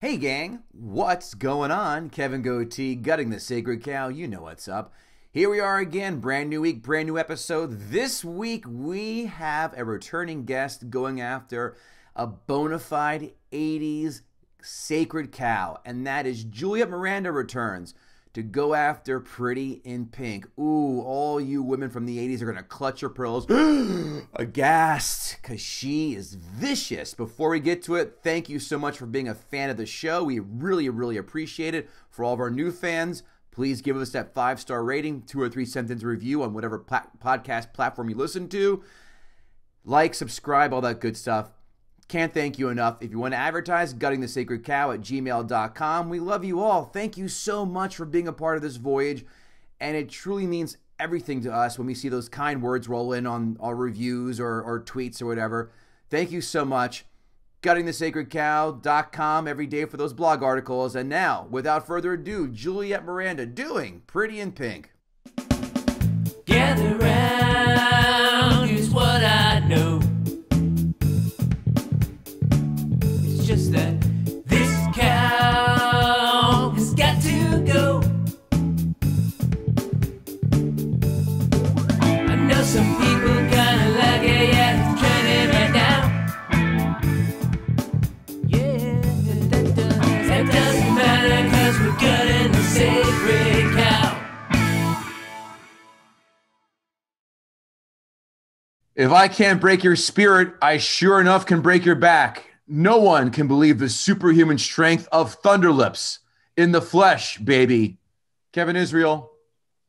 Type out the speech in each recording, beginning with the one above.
Hey gang, what's going on? Kevin Goatee, gutting the sacred cow, you know what's up. Here we are again, brand new week, brand new episode. This week we have a returning guest going after a bona fide 80s sacred cow, and that is Juliette Miranda returns to go after Pretty in Pink. Ooh, all you women from the 80s are going to clutch your pearls aghast because she is vicious. Before we get to it, thank you so much for being a fan of the show. We really appreciate it. For all of our new fans, please give us that 5-star rating, 2 or 3 sentence review on whatever podcast platform you listen to. Like, subscribe, all that good stuff. Can't thank you enough. If you want to advertise, guttingthesacredcow@gmail.com. We love you all. Thank you so much for being a part of this voyage. And it truly means everything to us when we see those kind words roll in on our reviews or tweets or whatever. Thank you so much. Guttingthesacredcow.com every day for those blog articles. And now, without further ado, Juliette Miranda doing Pretty in Pink. Gather round, here's what I know. Just that this cow has got to go. I know some people kinda like it, yeah, it's trending right now. Yeah, that doesn't matter, cause we're gutting the sacred cow. If I can't break your spirit, I sure enough can break your back. No one can believe the superhuman strength of Thunderlips in the flesh, baby. Kevin Israel,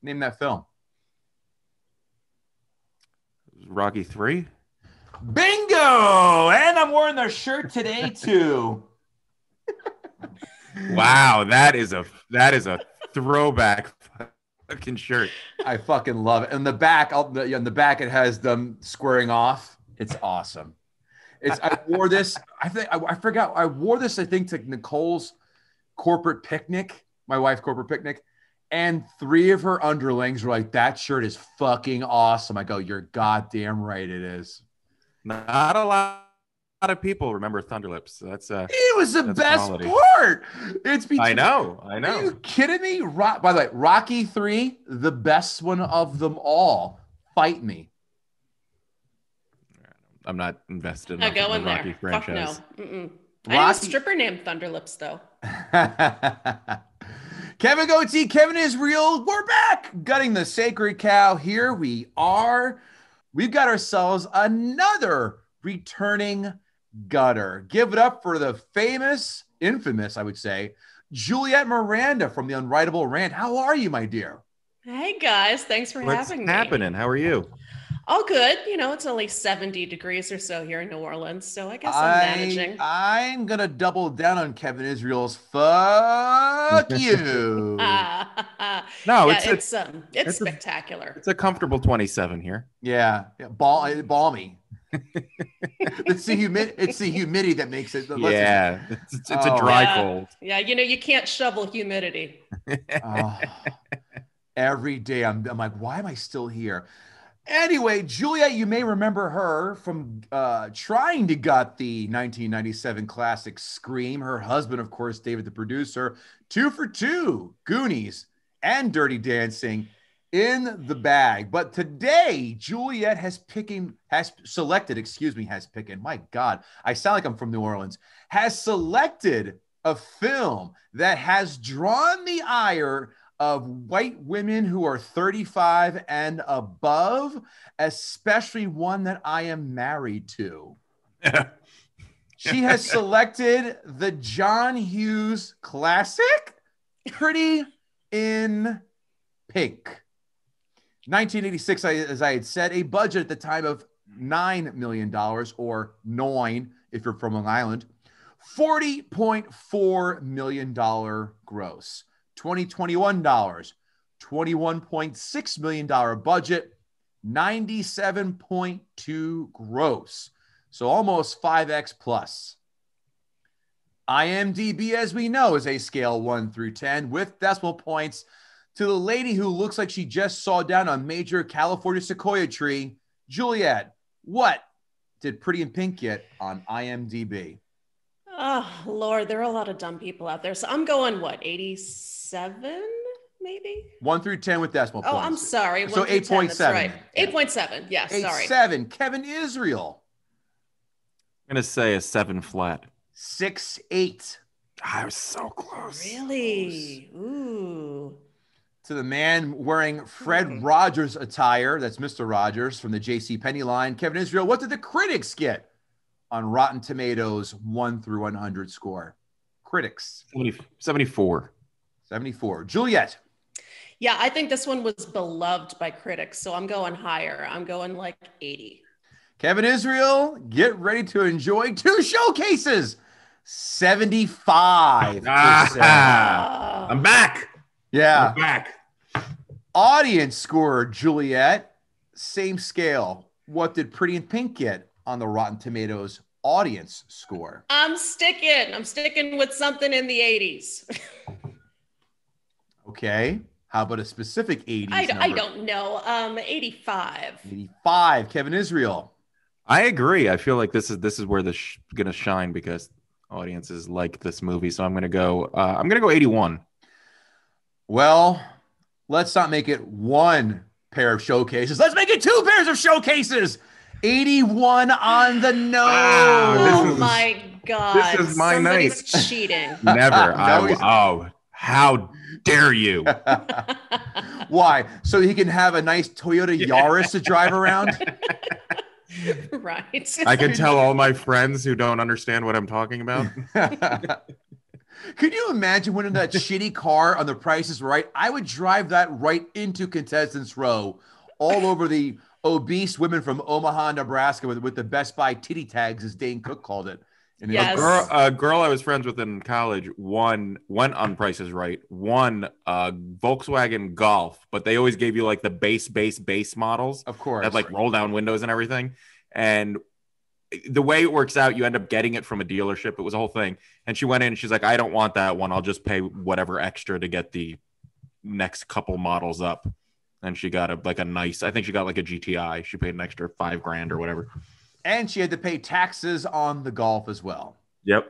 name that film. Rocky 3. Bingo! And I'm wearing their shirt today too. Wow, that is a throwback fucking shirt. I fucking love it. And the back, on the back, it has them squaring off. It's awesome. I wore this. I forgot. I wore this. I think to Nicole's corporate picnic, my wife's corporate picnic, and 3 of her underlings were like, "That shirt is fucking awesome." I go, "You're goddamn right, it is." Not a lot of people remember Thunderlips. It was the best quality. part. I know. Are you kidding me? By the way, Rocky 3, the best one of them all. Fight me. I'm not invested I'll in go the in Rocky there. franchise. Fuck no. I have a stripper named Thunderlips, though. Kevin Goatee, Kevin Israel, we're back. Gutting the sacred cow. Here we are. We've got ourselves another returning gutter. Give it up for the infamous, I would say, Juliette Miranda from the Unwritable Rant. How are you, my dear? Hey, guys. Thanks for having me. What's happening? How are you? All good. You know, it's only 70 degrees or so here in New Orleans, so I guess I'm managing. I'm going to double down on Kevin Israel's fuck you. No, yeah, it's spectacular. It's a comfortable 27 here. Yeah, balmy. It's the humidity that makes it. Yeah, it's a dry cold. Yeah, you know, you can't shovel humidity. Every day I'm like, why am I still here? Anyway, Juliette, you may remember her from trying to gut the 1997 classic Scream. Her husband, of course, David, the producer, 2 for 2, Goonies and Dirty Dancing in the bag. But today, Juliette has selected, my God, I sound like I'm from New Orleans, has selected a film that has drawn the ire of white women who are 35 and above, especially one that I am married to. She has selected the John Hughes classic, Pretty in Pink. 1986, as I had said, a budget at the time of $9 million, or 9 if you're from Long Island, $40.4 million gross. 2021 $21.6 million budget, 97.2 gross. So almost 5x plus. IMDb, as we know, is a scale 1 through 10 with decimal points to the lady who looks like she just saw down a major California sequoia tree. Juliette, what did Pretty in Pink get on IMDb? Oh, Lord, there are a lot of dumb people out there. So I'm going, what, 87, maybe? 1 through 10 with decimal Oh, points. I'm sorry. So 1 through 10, that's 8.7. right. 8.7. Yeah, sorry. 8.7. Kevin Israel. I'm gonna say a 7 flat. 6.8. I was so close. Really? Ooh. To the man wearing Fred Rogers attire. That's Mr. Rogers from the J.C. Penney line. Kevin Israel, what did the critics get on Rotten Tomatoes 1 through 100 score? Critics. 74. 74. Juliette. Yeah, I think this one was beloved by critics, so I'm going higher. I'm going like 80. Kevin Israel, get ready to enjoy 2 showcases. 75%. I'm back. Yeah. I'm back. Audience score, Juliette, same scale. What did Pretty in Pink get on the Rotten Tomatoes audience score? I'm sticking with something in the 80s. Okay. How about a specific 80s I number? don't know. 85. 85. Kevin Israel. I agree. I feel like this is where this gonna shine because audiences like this movie. So I'm gonna go 81. Well, let's not make it 1 pair of showcases. Let's make it 2 pairs of showcases. 81 on the nose. Wow, My God. this is my Somebody's night. cheating. Never. No, How dare you? Why? So he can have a nice Toyota Yaris to drive around? Right. I can tell all my friends who don't understand what I'm talking about. Could you imagine winning that shitty car on The Price is Right? I would drive that right into Contestants Row, all over the obese women from Omaha, Nebraska, with the Best Buy titty tags, as Dane Cook called it. And Yes. A girl I was friends with in college went on Price is Right, won Volkswagen Golf, but they always gave you like the base models. Of course. That like roll down windows and everything. And the way it works out, you end up getting it from a dealership. It was a whole thing. And she went in and she's like, I don't want that one. I'll just pay whatever extra to get the next couple models up. And she got I think she got like a GTI. She paid an extra $5,000 or whatever. And she had to pay taxes on the Golf as well. Yep.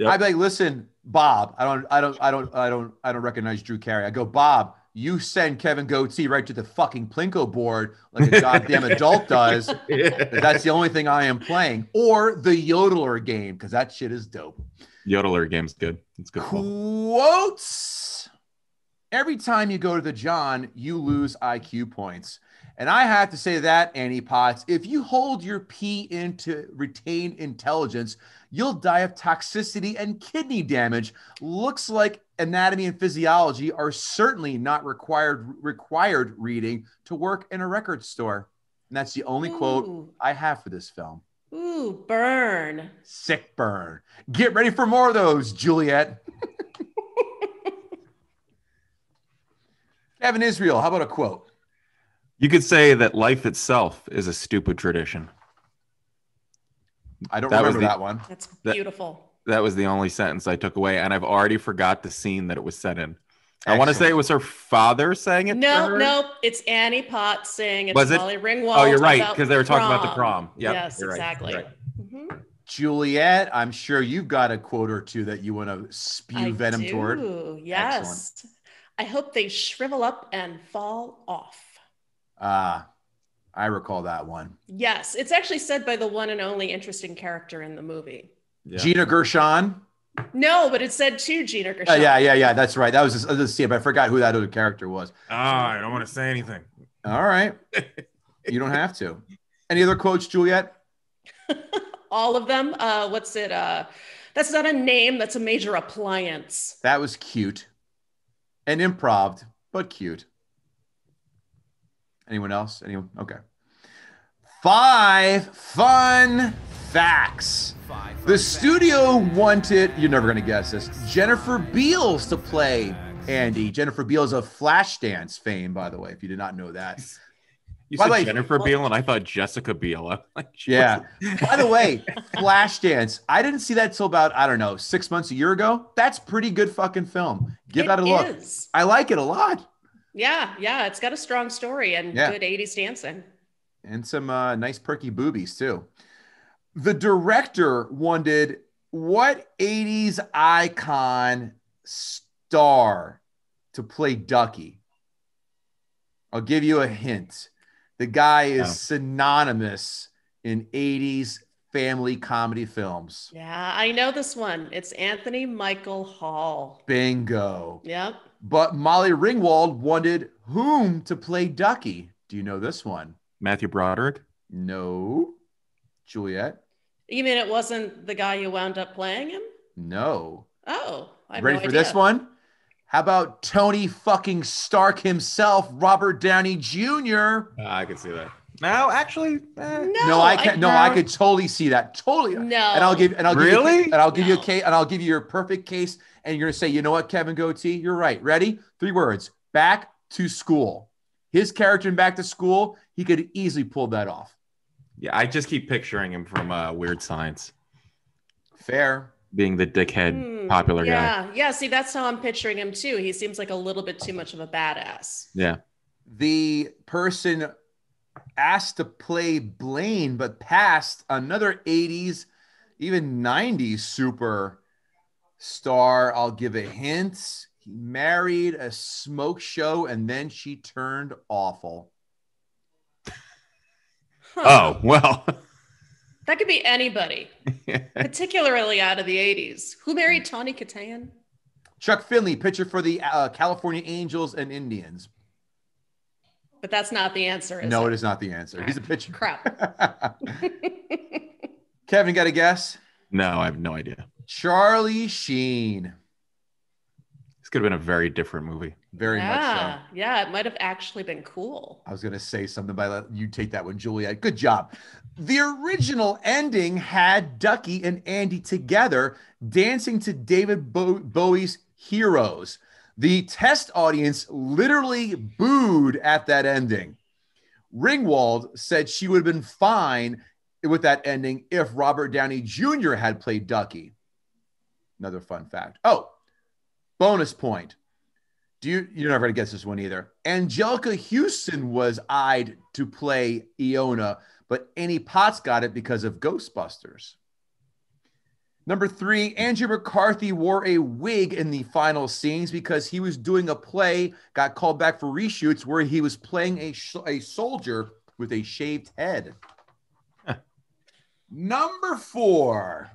I'd be like, listen, Bob, I don't recognize Drew Carey. I go, Bob, you send Kevin Goatee right to the fucking Plinko board like a goddamn adult does. That's the only thing I am playing. Or the Yodeler game, because that shit is dope. Yodeler game's good. It's good. Quotes. Every time you go to the John, you lose IQ points. And I have to say that, Annie Potts, if you hold your pee in to retain intelligence, you'll die of toxicity and kidney damage. Looks like anatomy and physiology are certainly not required reading to work in a record store. And that's the only quote I have for this film. Ooh, burn. Sick burn. Get ready for more of those, Juliette. Kevin Israel, how about a quote? You could say that life itself is a stupid tradition. I don't remember that one. That's beautiful. That was the only sentence I took away, and I've already forgot the scene that it was set in. I want to say it was her father saying it. No, it's Annie Potts saying it. Was it? Molly Ringwald. Oh, you're right, because they were talking about the prom. Yep, yes, you're right, exactly. you're right. Mm-hmm. Juliette, I'm sure you've got a quote or two that you want to spew venom toward. Yes. Excellent. I hope they shrivel up and fall off. I recall that one. Yes, it's actually said by the one and only interesting character in the movie. Yeah. Gina Gershon. No, but it said to Gina Gershon. Yeah. That's right. That was just but I forgot who that other character was. I don't want to say anything. All right. You don't have to. Any other quotes, Juliette? All of them. What's it? That's not a name. That's a major appliance. That was cute. And improv, but cute. Anyone else? Anyone? Okay. 5 fun facts. The studio wanted, you're never going to guess this, Jennifer Beals to play Andy. Jennifer Beals of Flashdance fame, by the way, if you did not know that. You By said the way, Jennifer Biel, and I thought Jessica Biel. Yeah. By the way, Flashdance, I didn't see that till about, I don't know, 6 months, a year ago. That's pretty good fucking film. Give that a look. Is. I like it a lot. Yeah. It's got a strong story and good 80s dancing. And some nice perky boobies, too. The director wanted What 80s icon star to play Ducky? I'll give you a hint. The guy is synonymous in 80s family comedy films. Yeah, I know this one. It's Anthony Michael Hall. Bingo. Yep. But Molly Ringwald wanted whom to play Ducky? Do you know this one? Matthew Broderick? No. Juliette? You mean it wasn't the guy who wound up playing him? No. Oh, I have Ready no for idea. this one? How about Tony fucking Stark himself, Robert Downey Jr.? I can see that. No, actually, No, I can't. No, I could totally see that. Totally. No. And I'll give you Really? and I'll give you a case, and I'll give you your perfect case, and you're gonna say, you know what, Kevin Goatee, you're right. Ready? 3 words. Back to School. His character in Back to School, he could easily pull that off. Yeah, I just keep picturing him from Weird Science. Fair. Being the dickhead popular guy. Yeah. See, that's how I'm picturing him too. He seems like a little bit too much of a badass. Yeah. The person asked to play Blaine, but passed another 80s, even 90s super star. I'll give a hint. He married a smoke show, and then she turned awful. Oh, well. That could be anybody, particularly out of the 80s. Who married Tawny Kitaen? Chuck Finley, pitcher for the California Angels and Indians. But that's not the answer, is No, it? it is not the answer. He's a pitcher. Crap. Kevin, got a guess? No, I have no idea. Charlie Sheen. This could have been a very different movie. Very much so. Yeah, it might have actually been cool. I was going to say something, but I let you take that one, Juliette. Good job. The original ending had Ducky and Andy together dancing to David Bowie's Heroes. The test audience literally booed at that ending. Ringwald said she would have been fine with that ending if Robert Downey Jr. had played Ducky. Another fun fact. Oh, bonus point. You're never going to guess this one either. Angelica Houston was eyed to play Iona, but Annie Potts got it because of Ghostbusters. Number 3, Andrew McCarthy wore a wig in the final scenes because he was doing a play, got called back for reshoots where he was playing a soldier with a shaved head. Number 4,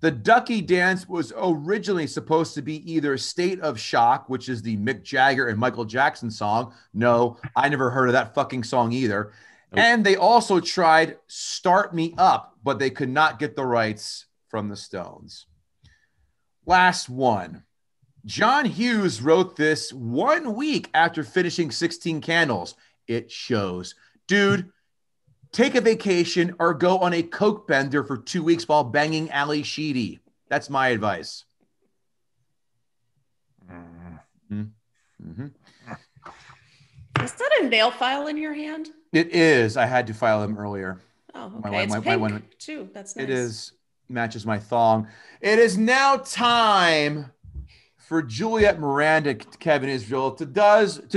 the Ducky dance was originally supposed to be either State of Shock, which is the Mick Jagger and Michael Jackson song. No, I never heard of that fucking song either. Nope. And they also tried Start Me Up, but they could not get the rights from the Stones. Last one. John Hughes wrote this 1 week after finishing 16 Candles. It shows. Dude, take a vacation or go on a coke bender for 2 weeks while banging Ali Sheedy. That's my advice. Mm-hmm. Is that a nail file in your hand? It is. I had to file them earlier. Oh, okay. It's pink too. That's nice. It is. Matches my thong. It is now time for Juliette Miranda, Kevin Israel, to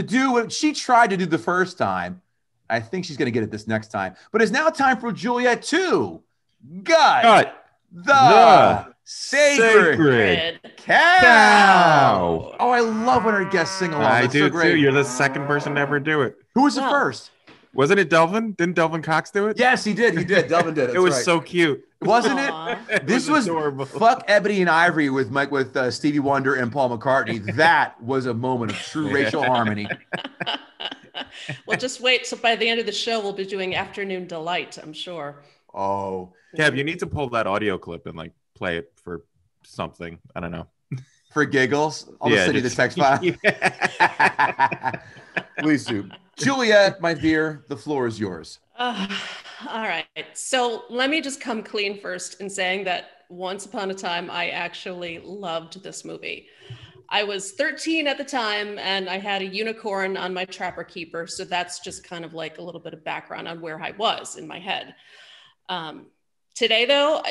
do what she tried to do the first time. I think she's going to get it this next time. But it's now time for Juliette to gut the sacred cow. Oh, I love when our guests sing along. I That's do so great. too. You're the second person to ever do it. Who was the first? Wasn't it Delvin? Didn't Delvin Cox do it? Yes, he did. Delvin did. It was so cute. Wasn't Aww. it? This was adorable. Fuck Ebony and Ivory with Stevie Wonder and Paul McCartney. That was a moment of true racial harmony. Well, just wait. So by the end of the show, we'll be doing Afternoon Delight, I'm sure. Oh. Kev, you need to pull that audio clip and play it for something. I don't know. For giggles? I'll just send you the text file. Please do. Juliette, my dear, the floor is yours. All right. So let me just come clean first in saying that once upon a time, I actually loved this movie. I was 13 at the time, and I had a unicorn on my Trapper Keeper. So that's just kind of like a little bit of background on where I was in my head. Today, though,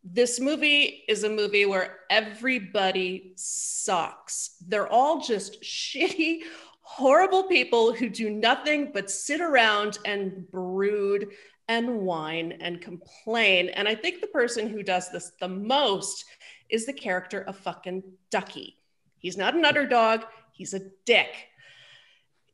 this movie is a movie where everybody sucks. They're all just shitty, horrible people who do nothing but sit around and brood and whine and complain. And I think the person who does this the most is the character of fucking Ducky. He's not an underdog, he's a dick.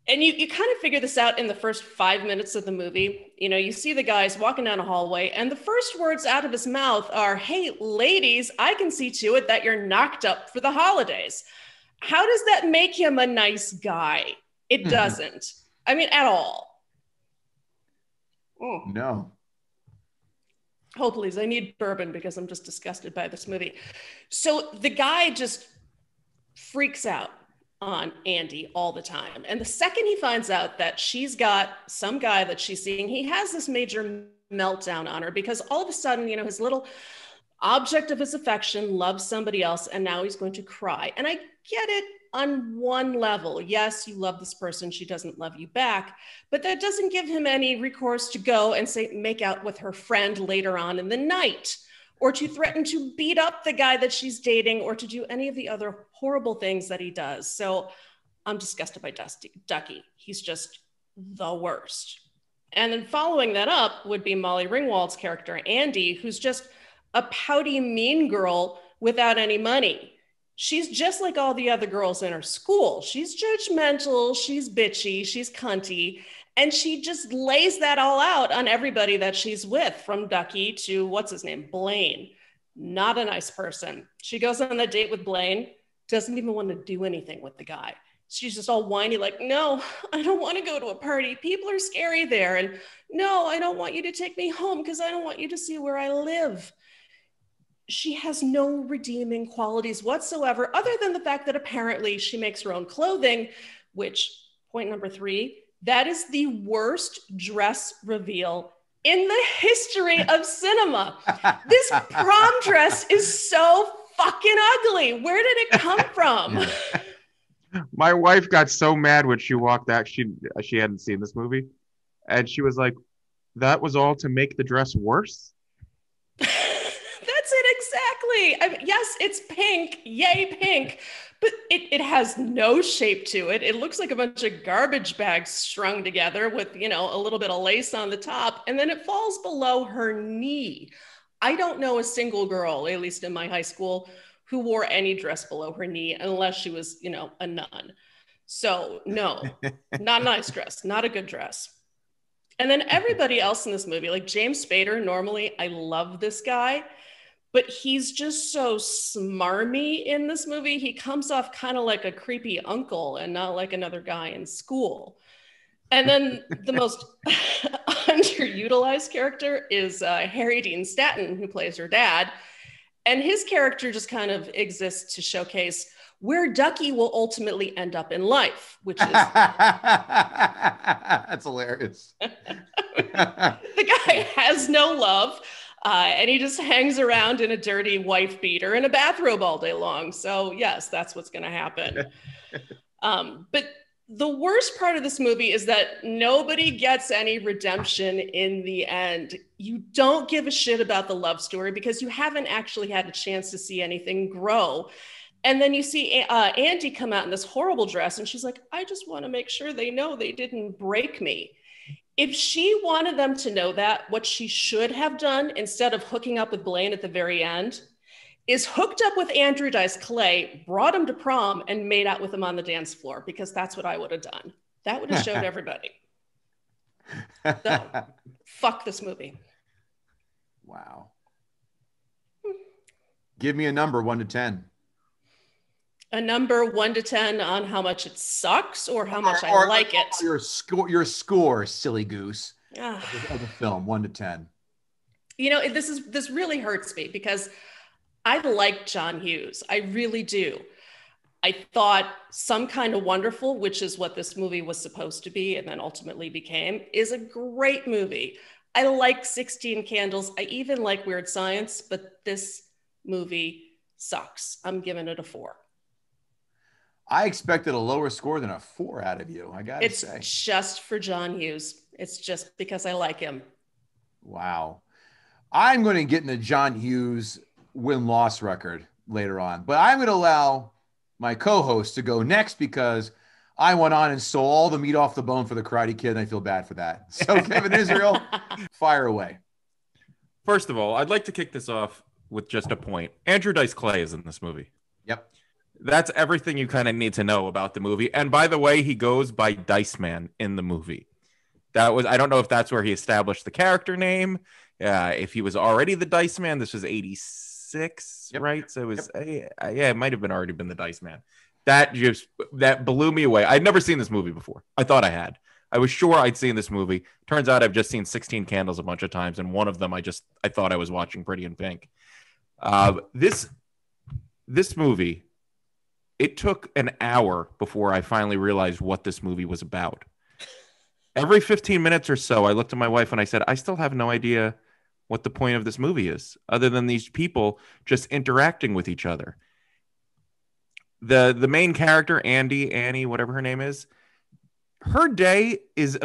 And you kind of figure this out in the first 5 minutes of the movie. You know, you see the guys walking down a hallway, and the first words out of his mouth are, "Hey, ladies, I can see to it that you're knocked up for the holidays." How does that make him a nice guy? It doesn't. I mean, at all. No. Oh, please, I need bourbon because I'm just disgusted by this movie. So the guy just freaks out on Andy all the time. And the second he finds out that she's got some guy that she's seeing, he has this major meltdown on her because all of a sudden, you know, his little object of his affection loves somebody else, and now he's going to cry. And I get it on one level. Yes, you love this person, she doesn't love you back, but that doesn't give him any recourse to go and say, make out with her friend later on in the night, or to threaten to beat up the guy that she's dating, or to do any of the other horrible things that he does. So I'm disgusted by Ducky. He's just the worst. And then following that up would be Molly Ringwald's character, Andy, who's just a pouty, mean girl without any money. She's just like all the other girls in her school. She's judgmental, she's bitchy, she's cunty, and she just lays that all out on everybody that she's with, from Ducky to, what's his name, Blaine. Not a nice person. She goes on a date with Blaine, doesn't even want to do anything with the guy. She's just all whiny, like, no, I don't want to go to a party. People are scary there. And no, I don't want you to take me home because I don't want you to see where I live. She has no redeeming qualities whatsoever, other than the fact that apparently she makes her own clothing, which, point number 3, that is the worst dress reveal in the history of cinema. This prom dress is so fucking ugly. Where did it come from? My wife got so mad when she walked out. She hadn't seen this movie, and she was like, "That was all to make the dress worse." That's it exactly. I mean, yes, it's pink, yay pink, but it has no shape to it. It looks like a bunch of garbage bags strung together with, you know, a little bit of lace on the top, and then it falls below her knee. I don't know a single girl, at least in my high school, who wore any dress below her knee unless she was, you know, a nun. So no, not a nice dress, not a good dress. And then everybody else in this movie, like James Spader, normally I love this guy, but he's just so smarmy in this movie. He comes off kind of like a creepy uncle and not like another guy in school. And then the most underutilized character is Harry Dean Stanton, who plays her dad. And his character just kind of exists to showcase where Ducky will ultimately end up in life, which is... That's hilarious. The guy has no love, and he just hangs around in a dirty wife beater and a bathrobe all day long. So yes, that's what's going to happen. But the worst part of this movie is that nobody gets any redemption in the end. You don't give a shit about the love story because you haven't actually had a chance to see anything grow. And then you see Andy come out in this horrible dress, and she's like, I just want to make sure they know they didn't break me. If she wanted them to know that, what she should have done, instead of hooking up with Blaine at the very end, is hooked up with Andrew Dice Clay, brought him to prom, and made out with him on the dance floor, because that's what I would have done. That would have showed everybody. So, fuck this movie. Wow. Give me a number, 1 to 10. A number 1 to 10 on how much it sucks or how much I like it. Your score, silly goose, of the film, 1 to 10. You know, this really hurts me because I like John Hughes. I really do. I thought Some Kind of Wonderful, which is what this movie was supposed to be and then ultimately became, is a great movie. I like 16 Candles. I even like Weird Science, but this movie sucks. I'm giving it a 4. I expected a lower score than a 4 out of you, I gotta say. It's just for John Hughes. It's just because I like him. Wow. I'm going to get into John Hughes' win-loss record later on, but I'm going to allow my co-host to go next because I went on and stole all the meat off the bone for the Karate Kid, and I feel bad for that. So, Kevin Israel, fire away. First of all, I'd like to kick this off with just a point. Andrew Dice Clay is in this movie. Yep. That's everything you kind of need to know about the movie. And by the way, he goes by Dice Man in the movie. I don't know if that's where he established the character name. If he was already the Dice Man, this was 86, Yep. right? So it was, it might have been already been the Dice Man. That blew me away. I'd never seen this movie before. I thought I had. I was sure I'd seen this movie. Turns out I've just seen 16 Candles a bunch of times, and one of them I thought I was watching Pretty in Pink. This movie, it took an hour before I finally realized what this movie was about. Every 15 minutes or so, I looked at my wife and I said, I still have no idea what the point of this movie is, other than these people just interacting with each other. The main character, Annie, whatever her name is, her day is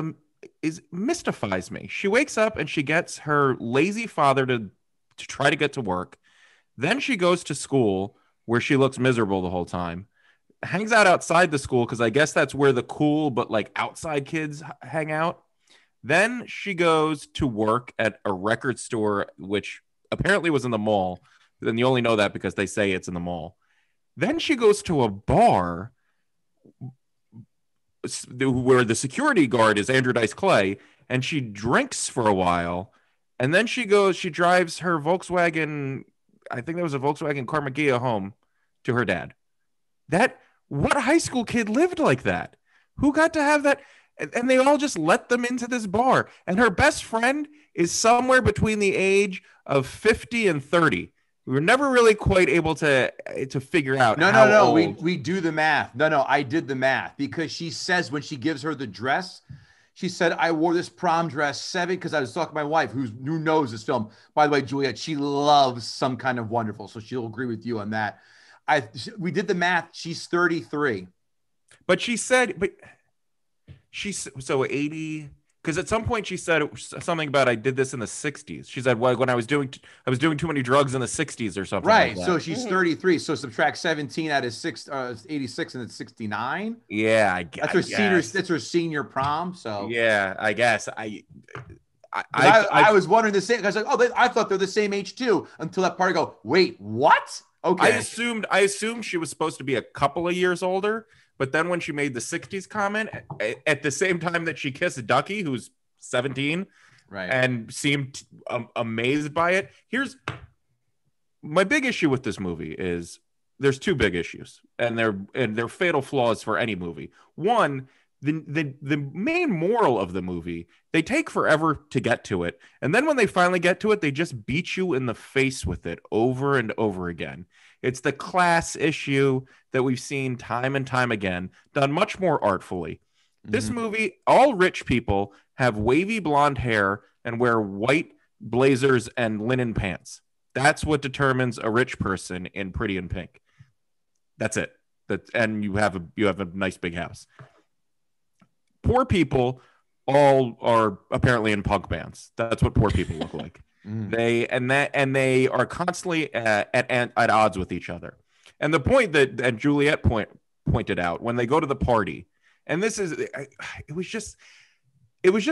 mystifies me. She wakes up and she gets her lazy father to try to get to work. Then she goes to school where she looks miserable the whole time. Hangs out outside the school because I guess that's where the cool but like outside kids hang out. Then she goes to work at a record store, which apparently was in the mall. Then you only know that because they say it's in the mall. Then she goes to a bar where the security guard is Andrew Dice Clay, and she drinks for a while. And then she drives her Volkswagen, I think that was a Volkswagen Carmagia, home to her dad. What high school kid lived like that? Who got to have that? And they all just let them into this bar. And her best friend is somewhere between the age of 50 and 30. We were never really quite able to figure out. No. We do the math. No, I did the math because she says when she gives her the dress, she said, I wore this prom dress because I was talking to my wife who knows this film. By the way, Juliette, she loves Some Kind of Wonderful. So she'll agree with you on that. We did the math. She's 33. But she said, she's so 80. Because at some point she said something about I did this in the 60s. She said, well, when I was doing too many drugs in the 60s or something. Right. Like that. So she's 33. So subtract 17 out of 86 and it's 69. Yeah, I guess. That's her senior prom. So yeah, I guess. I was wondering the same. I was like, I thought they're the same age too. Until that part, I go, wait, what? Okay. I assumed she was supposed to be a couple of years older. But then when she made the 60s comment, at the same time that she kissed Ducky, who's 17, right, and seemed amazed by it. Here's my big issue with this movie is there's two big issues, and they're fatal flaws for any movie. One, the main moral of the movie, they take forever to get to it. And then when they finally get to it, they just beat you in the face with it over and over again. It's the class issue that we've seen time and time again, done much more artfully. Mm-hmm. This movie, all rich people have wavy blonde hair and wear white blazers and linen pants. That's what determines a rich person in Pretty in Pink. That's it. And you have a nice big house. Poor people all are apparently in punk bands. That's what poor people look like. They are constantly at odds with each other. And the point that Juliette pointed out when they go to the party, and it was just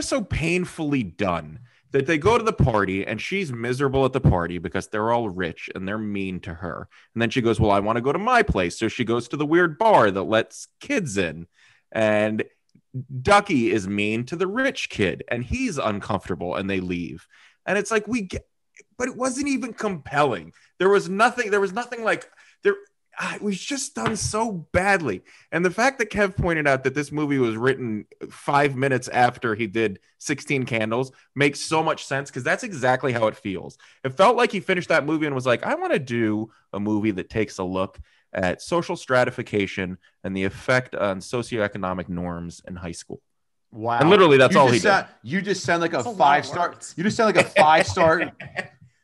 so painfully done that they go to the party and she's miserable at the party because they're all rich and they're mean to her. And then she goes, well, I want to go to my place. So she goes to the weird bar that lets kids in, and Ducky is mean to the rich kid and he's uncomfortable, and they leave. And it's like but it wasn't even compelling. There was nothing like there. It was just done so badly. And the fact that Kev pointed out that this movie was written 5 minutes after he did 16 Candles makes so much sense, because that's exactly how it feels. It felt like he finished that movie and was like, I want to do a movie that takes a look at social stratification and the effect on socioeconomic norms in high school. Wow. And literally that's all he did. You just sound like a 5-star. You just sound like a 5-star.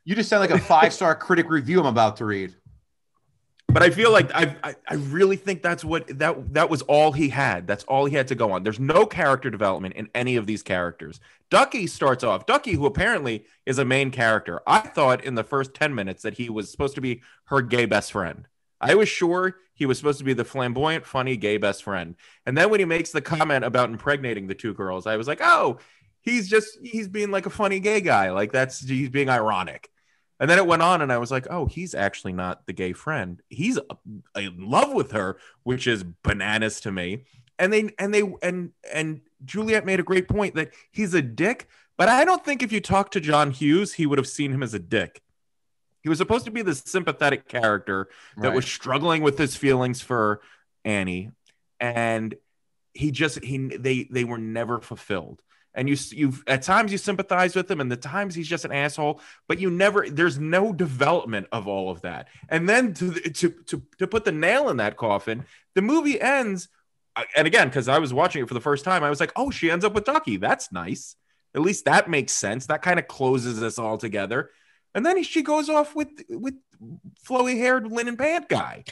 You just sound like a 5-star critic review I'm about to read. But I feel like I really think that's what that was all he had. That's all he had to go on. There's no character development in any of these characters. Ducky starts off. Ducky, who apparently is a main character. I thought in the first 10 minutes that he was supposed to be her gay best friend. I was sure he was supposed to be the flamboyant, funny, gay best friend. And then when he makes the comment about impregnating the two girls, I was like, oh, he's being like a funny gay guy. Like he's being ironic. And then it went on and I was like, oh, he's actually not the gay friend. He's in love with her, which is bananas to me. And Juliette made a great point that he's a dick, but I don't think if you talk to John Hughes, he would have seen him as a dick. He was supposed to be this sympathetic character that was struggling with his feelings for Annie, and they were never fulfilled. And you at times you sympathize with him, and at times he's just an asshole. But there's no development of all of that. And then to put the nail in that coffin, the movie ends. And again, because I was watching it for the first time, I was like, oh, she ends up with Ducky. That's nice. At least that makes sense. That kind of closes us all together. And then she goes off with flowy-haired linen pant guy.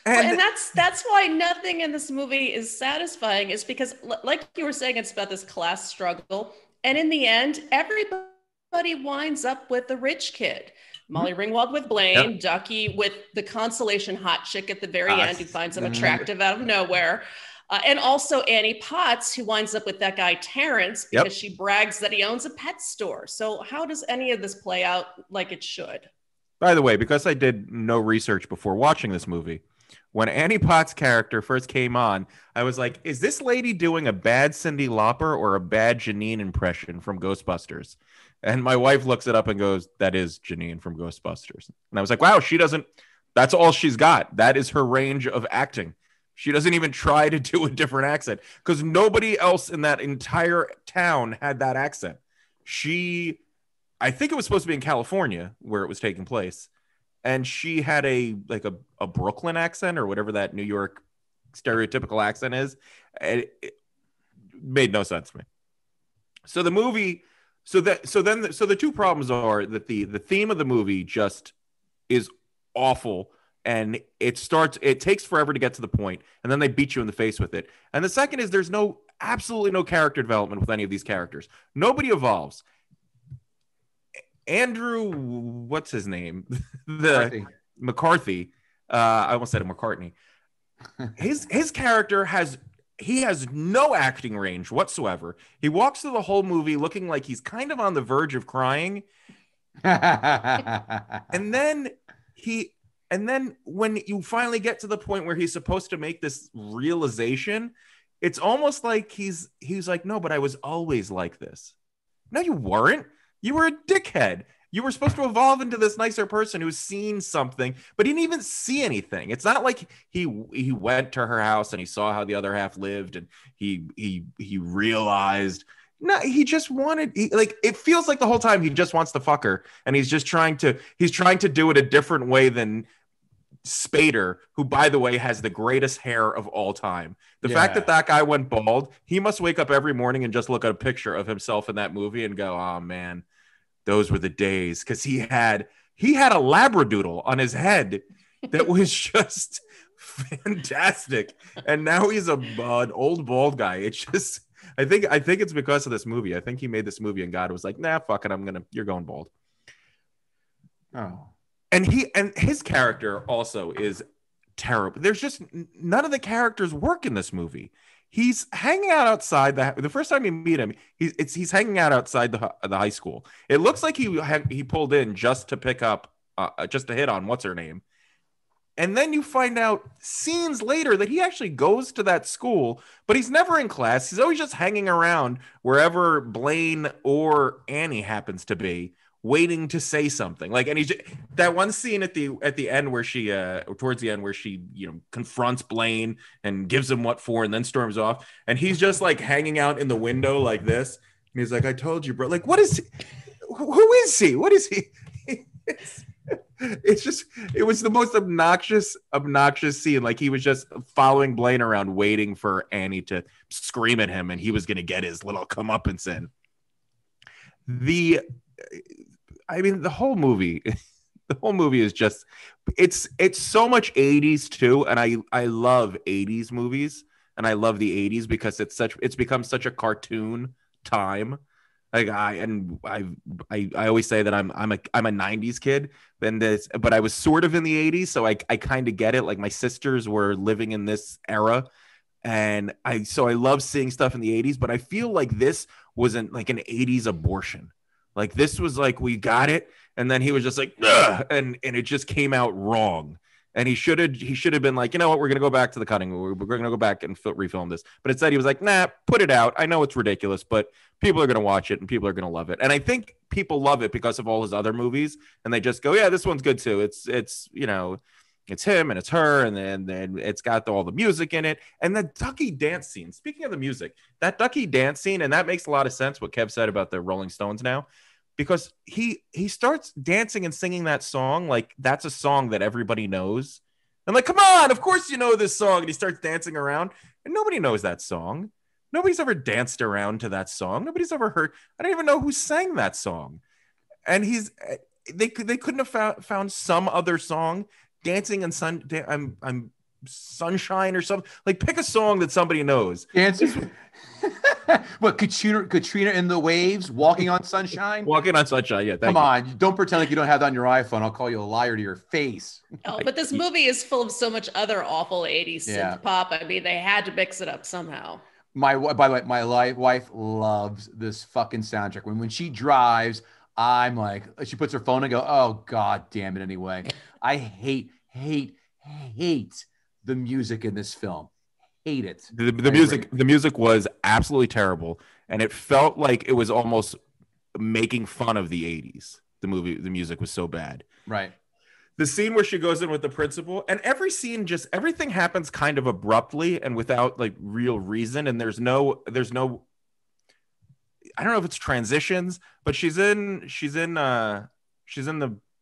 And that's why nothing in this movie is satisfying, is because, like you were saying, it's about this class struggle. And in the end, everybody winds up with the rich kid. Molly Ringwald with Blaine, Ducky with the consolation hot chick at the very end who finds him attractive out of nowhere. And also Annie Potts, who winds up with that guy Terrence because she brags that he owns a pet store. So how does any of this play out like it should? By the way, because I did no research before watching this movie, when Annie Potts' character first came on, I was like, is this lady doing a bad Cyndi Lauper or a bad Janine impression from Ghostbusters? And my wife looks it up and goes, that is Janine from Ghostbusters. And I was like, wow, that's all she's got. That is her range of acting. She doesn't even try to do a different accent because nobody else in that entire town had that accent. I think it was supposed to be in California where it was taking place. And she had a Brooklyn accent or whatever that New York stereotypical accent is. It made no sense to me. So the movie, so the two problems are that the theme of the movie just is awful. And it takes forever to get to the point, and then they beat you in the face with it. And the second is there's absolutely no character development with any of these characters. Nobody evolves. Andrew, what's his name? McCarthy. I almost said McCartney. His character has no acting range whatsoever. He walks through the whole movie looking like he's kind of on the verge of crying. And then when you finally get to the point where he's supposed to make this realization, it's almost like he's like, no, but I was always like this. No, you weren't. You were a dickhead. You were supposed to evolve into this nicer person who's seen something, but he didn't even see anything. It's not like he went to her house and he saw how the other half lived and he realized. No, he just it feels like the whole time he just wants to fuck her, and he's trying to do it a different way than Spader, who, by the way, has the greatest hair of all time. The fact that guy went bald, he must wake up every morning and just look at a picture of himself in that movie and go, oh man, those were the days. Because he had a Labradoodle on his head that was just fantastic. And now he's an old bald guy. It's just, I think it's because of this movie. I think he made this movie and God was like, nah, fuck it. You're going bald. Oh. And his character also is terrible. There's just none of the characters work in this movie. He's hanging out outside the first time you meet him. He's hanging out outside the high school. It looks like he pulled in just to pick up, just to hit on what's her name. And then you find out scenes later that he actually goes to that school, but he's never in class. He's always just hanging around wherever Blaine or Annie happens to be, waiting to say something. That one scene at the end where she towards the end where she confronts Blaine and gives him what for and then storms off, and he's just like hanging out in the window like this, and he's like, I told you, bro. Like, what is he? Who is he? What is he? It was the most obnoxious scene. Like, he was just following Blaine around waiting for Annie to scream at him and he was going to get his little comeuppance in. The whole movie is just, it's so much 80s too. And I love 80s movies, and I love the 80s because it's become such a cartoon time. Like I always say that I'm a 90s kid, but I was sort of in the 80s, so I kind of get it. Like my sisters were living in this era, and I love seeing stuff in the 80s, but I feel like this wasn't like an 80s abortion. Like this was like we got it, and then he was just like, ugh, and it just came out wrong. And he should have been like, you know what, we're gonna go back to the cutting. We're gonna go back and refilm this. But instead, he was like, nah, put it out. I know it's ridiculous, but people are gonna watch it and people are gonna love it. And I think people love it because of all his other movies, and they just go, yeah, this one's good too. It's you know, it's him and it's her, and then it's got all the music in it, and the Ducky dance scene. Speaking of the music, that Ducky dance scene, and that makes a lot of sense what Kev said about the Rolling Stones now. Because he starts dancing and singing that song like that's a song that everybody knows. I'm like, come on, of course you know this song. And he starts dancing around, and nobody knows that song. Nobody's ever danced around to that song. Nobody's ever heard. I don't even know who sang that song. And they couldn't have found some other song dancing in I'm sunshine or something. Like pick a song that somebody knows. Dancing. What, Katrina in the Waves, Walking on Sunshine? Walking on Sunshine, yeah. Come on, don't pretend like you don't have that on your iPhone. I'll call you a liar to your face. Oh, but this movie is full of so much other awful 80s synth pop. I mean, they had to mix it up somehow. By the way, my wife loves this fucking soundtrack. When she drives, I'm like, she puts her phone and go, oh, God damn it anyway. I hate the music in this film. Hate it. The music was absolutely terrible, and it felt like it was almost making fun of the 80s. The music was so bad. Right. The scene where she goes in with the principal, and every scene, just everything happens kind of abruptly and without like real reason, and there's no I don't know if it's transitions, but she's in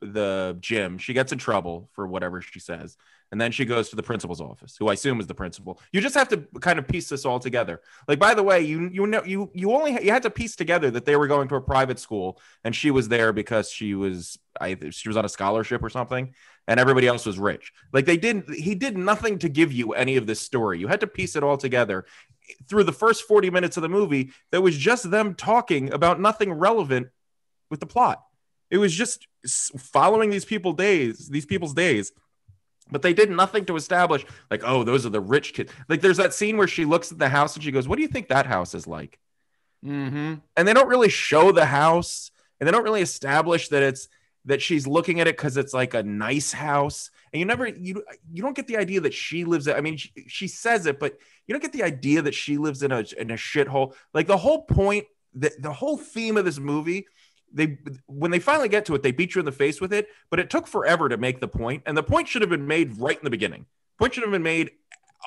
the gym. She gets in trouble for whatever she says. And then she goes to the principal's office, who I assume is the principal. You just have to kind of piece this all together. Like, by the way, you had to piece together that they were going to a private school, and she was there because she was on a scholarship or something, and everybody else was rich. Like he did nothing to give you any of this story. You had to piece it all together. Through the first 40 minutes of the movie, there was just them talking about nothing relevant with the plot. It was just following these people's days. But they did nothing to establish, like, oh, those are the rich kids. Like, there's that scene where she looks at the house and she goes, what do you think that house is like? Mm-hmm. And they don't really show the house, and they don't really establish that she's looking at it because it's like a nice house. And you don't get the idea that she lives. I mean, she says it, but you don't get the idea that she lives in a shithole. Like the whole point, the whole theme of this movie. When they finally get to it, they beat you in the face with it, but it took forever to make the point. And the point should have been made right in the beginning. Point should have been made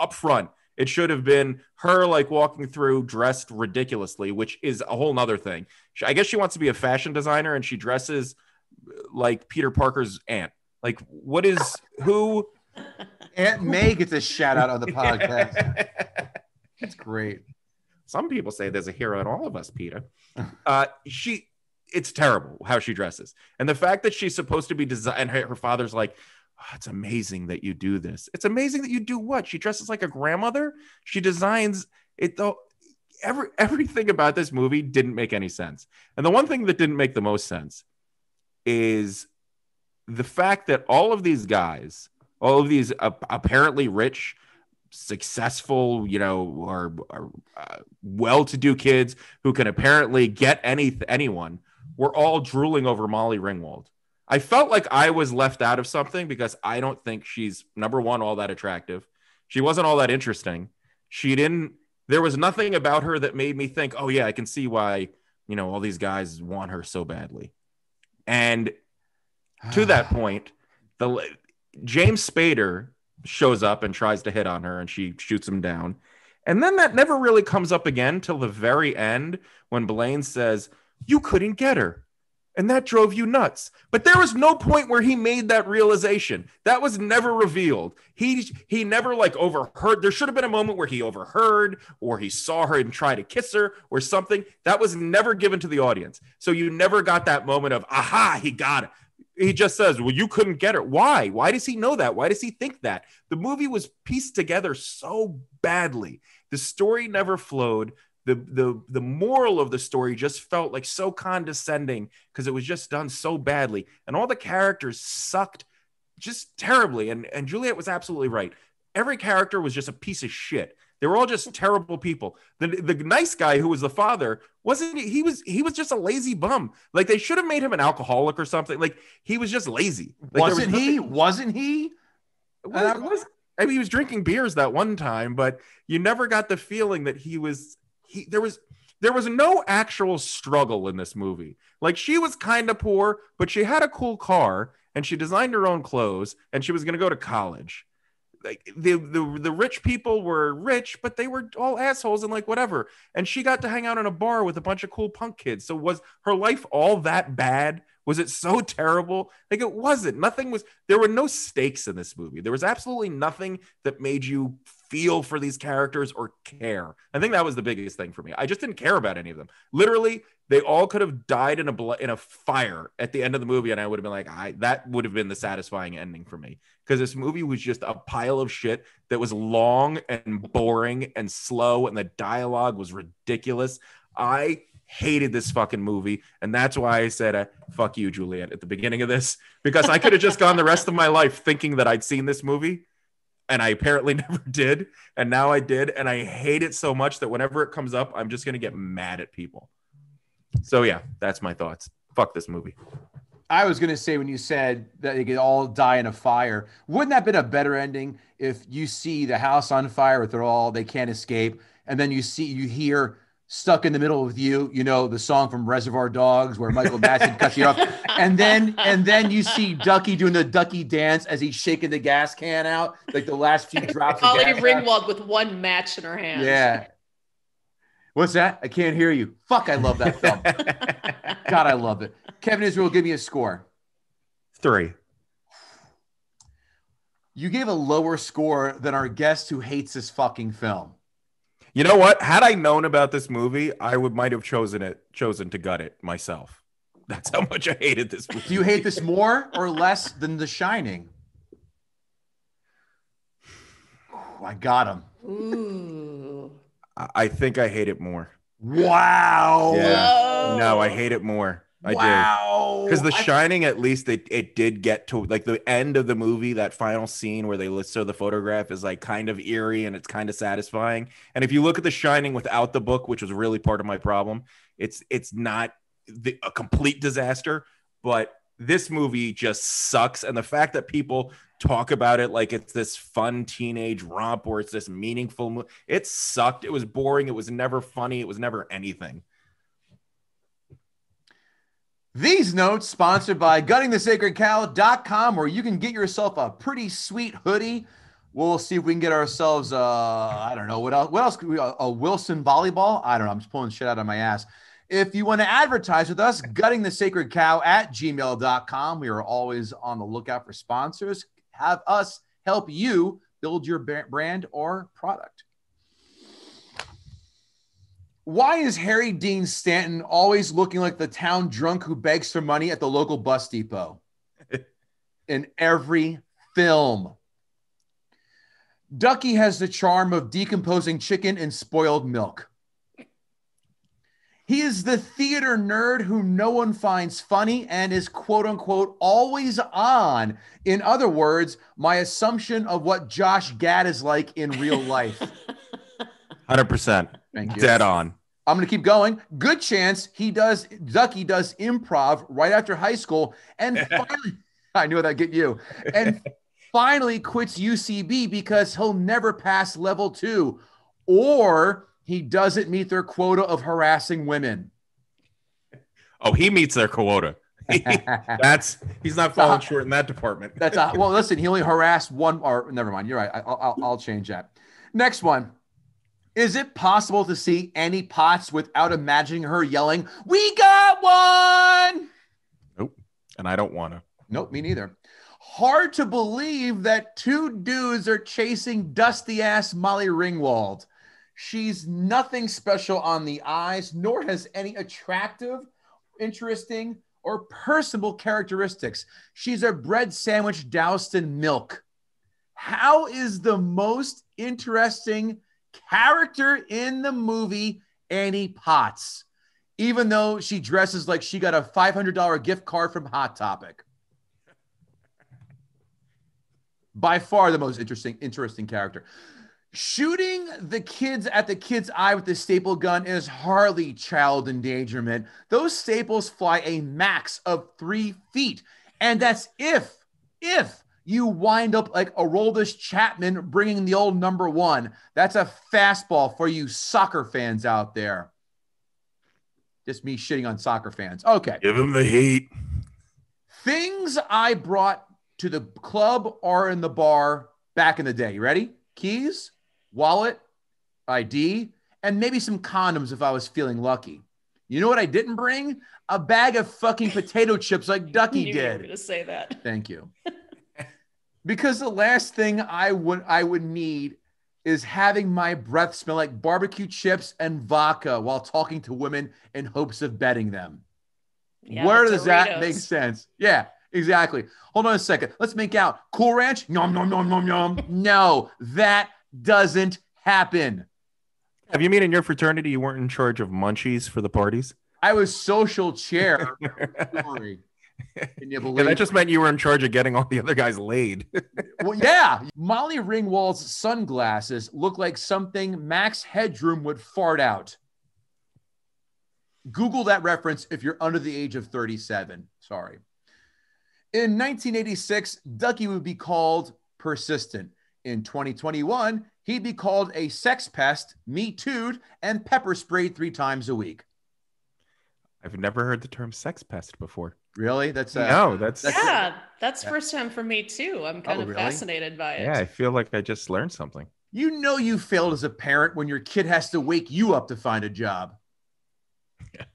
up front. It should have been her like walking through dressed ridiculously, which is a whole nother thing. I guess she wants to be a fashion designer and she dresses like Peter Parker's aunt. Like who? Aunt May gets a shout out on the podcast. That's great. Some people say there's a hero in all of us, Peter. It's terrible how she dresses. And the fact that she's supposed to be designed, her father's like, oh, it's amazing that you do this. It's amazing that you do what? She dresses like a grandmother. She designs it though. Everything about this movie didn't make any sense. And the one thing that didn't make the most sense is the fact that all of these guys, all of these apparently rich, successful, or well-to-do kids who can apparently get anyone, were all drooling over Molly Ringwald. I felt like I was left out of something because I don't think she's, number one, all that attractive. She wasn't all that interesting. There was nothing about her that made me think, oh yeah, I can see why, all these guys want her so badly. And to that point, James Spader shows up and tries to hit on her and she shoots him down. And then that never really comes up again till the very end when Blaine says, you couldn't get her. And that drove you nuts. But there was no point where he made that realization. That was never revealed. He never overheard. There should have been a moment where he overheard or he saw her and tried to kiss her or something. That was never given to the audience. So you never got that moment of, aha, he got it. He just says, well, you couldn't get her. Why? Why does he know that? Why does he think that? The movie was pieced together so badly. The story never flowed. the moral of the story just felt like so condescending because it was just done so badly, and all the characters sucked just terribly. And Juliette was absolutely right. Every character was just a piece of shit. They were all just terrible people. The nice guy who was the father wasn't. He was just a lazy bum. Like, they should have made him an alcoholic or something. Like, he was just lazy. Like, Wasn't he? Wasn't he? I mean, he was drinking beers that one time, but you never got the feeling that he was. There was no actual struggle in this movie. Like, she was kind of poor, but she had a cool car and she designed her own clothes and she was going to go to college. Like, the rich people were rich, but they were all assholes and like whatever. And she got to hang out in a bar with a bunch of cool punk kids. So was her life all that bad? Was it so terrible? Like, it wasn't. There were no stakes in this movie. There was absolutely nothing that made you feel for these characters or care. I think that was the biggest thing for me. I just didn't care about any of them. Literally, they all could have died in a fire at the end of the movie, and I would have been like, that would have been the satisfying ending for me. Because this movie was just a pile of shit that was long and boring and slow, and the dialogue was ridiculous. I hated this fucking movie, and that's why I said fuck you, Juliette, at the beginning of this, because I could have just gone the rest of my life thinking that I'd seen this movie, and I apparently never did, and now I did, and I hate it so much that whenever it comes up, I'm just going to get mad at people. So yeah, that's my thoughts. Fuck this movie. I was going to say, when you said that they could all die in a fire, wouldn't that have been a better ending if you see the house on fire, they can't escape, and then you hear Stuck in the Middle with You, the song from Reservoir Dogs where Michael Madsen cuts you off, and then you see Ducky doing the Ducky dance as he's shaking the gas can out, like the last few drops. Molly Ringwald with one match in her hand. Yeah. What's that? I can't hear you. Fuck, I love that film. God, I love it. Kevin Israel, give me a score. 3. You gave a lower score than our guest who hates this fucking film. You know what? Had I known about this movie, I might have chosen to gut it myself. That's how much I hated this movie. Do you hate this more or less than The Shining? Oh, I got him. Ooh. I think I hate it more. Wow. Yeah. Whoa. No, I hate it more. I do. Because The Shining, at least it did get to like the end of the movie, that final scene where they show the photograph is like kind of eerie and it's kind of satisfying. And if you look at The Shining without the book, which was really part of my problem, it's not a complete disaster, but this movie just sucks. And the fact that people talk about it like it's this fun teenage romp or it's this meaningful it sucked. It was boring. It was never funny. It was never anything. These notes sponsored by guttingthesacredcow.com, where you can get yourself a pretty sweet hoodie. We'll see if we can get ourselves I don't know what else could we, a Wilson volleyball. I don't know. I'm just pulling shit out of my ass. If you want to advertise with us, guttingthesacredcow@gmail.com. We are always on the lookout for sponsors. Have us help you build your brand or product. Why is Harry Dean Stanton always looking like the town drunk who begs for money at the local bus depot? In every film. Ducky has the charm of decomposing chicken and spoiled milk. He is the theater nerd who no one finds funny and is quote unquote always on. In other words, my assumption of what Josh Gad is like in real life. 100%. Thank you. Dead on. I'm going to keep going. Good chance Ducky does improv right after high school. And finally, I knew that'd get you. And finally quits UCB because he'll never pass level 2, or he doesn't meet their quota of harassing women. Oh, he meets their quota. He's not falling short in that department. Well, listen, he only harassed one, or never mind. You're right. I'll change that. Next one. Is it possible to see Annie Potts without imagining her yelling, "We got one"? Nope. And I don't want to. Nope, me neither. Hard to believe that 2 dudes are chasing dusty-ass Molly Ringwald. She's nothing special on the eyes, nor has any attractive, interesting, or personable characteristics. She's a bread sandwich doused in milk. How is the most interesting character in the movie Annie Potts, even though she dresses like she got a $500 gift card from Hot Topic. By far the most interesting character. Shooting the kids at the kid's eye with the staple gun is hardly child endangerment. Those staples fly a max of 3 feet. And that's if you wind up like Aroldis Chapman bringing the old number 1. That's a fastball for you soccer fans out there. Just me shitting on soccer fans. Okay. Give him the heat. Things I brought to the club or in the bar back in the day. You ready? Keys, wallet, ID, and maybe some condoms if I was feeling lucky. You know what I didn't bring? A bag of fucking potato chips like Ducky did. You were going to say that. Thank you. Because the last thing I would need is having my breath smell like barbecue chips and vodka while talking to women in hopes of betting them. Yeah, Where does Doritos. that make sense? Yeah, exactly. Hold on a second. Let's make out. Cool Ranch? Nom, nom, nom, nom, nom. No, that doesn't happen. Have you mean in your fraternity you weren't in charge of munchies for the parties? I was social chair. Sorry. Can you believe And that just meant you were in charge of getting all the other guys laid. Well, yeah. Molly Ringwald's sunglasses look like something Max Headroom would fart out. Google that reference if you're under the age of 37. Sorry. In 1986, Ducky would be called persistent. In 2021, he'd be called a sex pest, Me Too'd, and pepper sprayed 3 times a week. I've never heard the term sex pest before. Really? That's first time for me too. I'm kind of really? fascinated by it. Yeah, I feel like I just learned something. You know you failed as a parent when your kid has to wake you up to find a job. Yeah.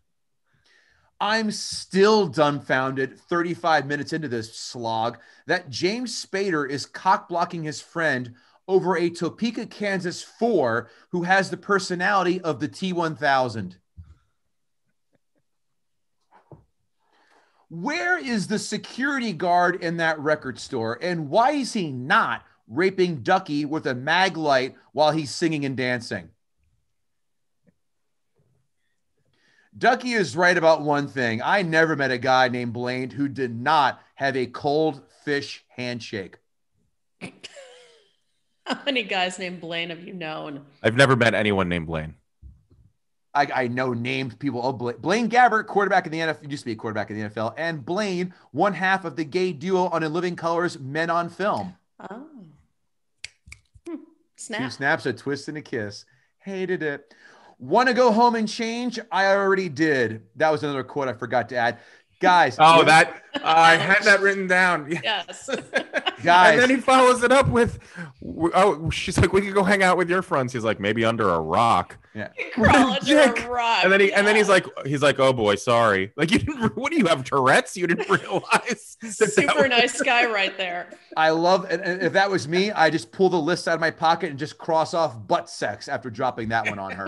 I'm still dumbfounded 35 minutes into this slog that James Spader is cock-blocking his friend over a Topeka, Kansas 4 who has the personality of the T-1000. Where is the security guard in that record store? And why is he not raping Ducky with a mag light while he's singing and dancing? Ducky is right about one thing. I never met a guy named Blaine who did not have a cold fish handshake. How many guys named Blaine have you known? I've never met anyone named Blaine. I know named people. Oh, Blaine Gabbert, quarterback in the NFL, used to be a quarterback in the NFL, and Blaine, one half of the gay duo on In Living Color's Men on Film. Oh. Snap. 2 snaps, a twist, and a kiss. Hated it. Want to go home and change? I already did. That was another quote I forgot to add. Guys. Oh, I had that written down. Yes. Guys. And then he follows it up with, oh, she's like, we could go hang out with your friends. He's like, maybe under a rock. Yeah. Crawl under a rock. And then he's like, oh boy, sorry. Like, you didn't, what do you have, Tourette's? You didn't realize. Super nice guy right there. I love, and if that was me, I just pull the list out of my pocket and just cross off butt sex after dropping that one on her.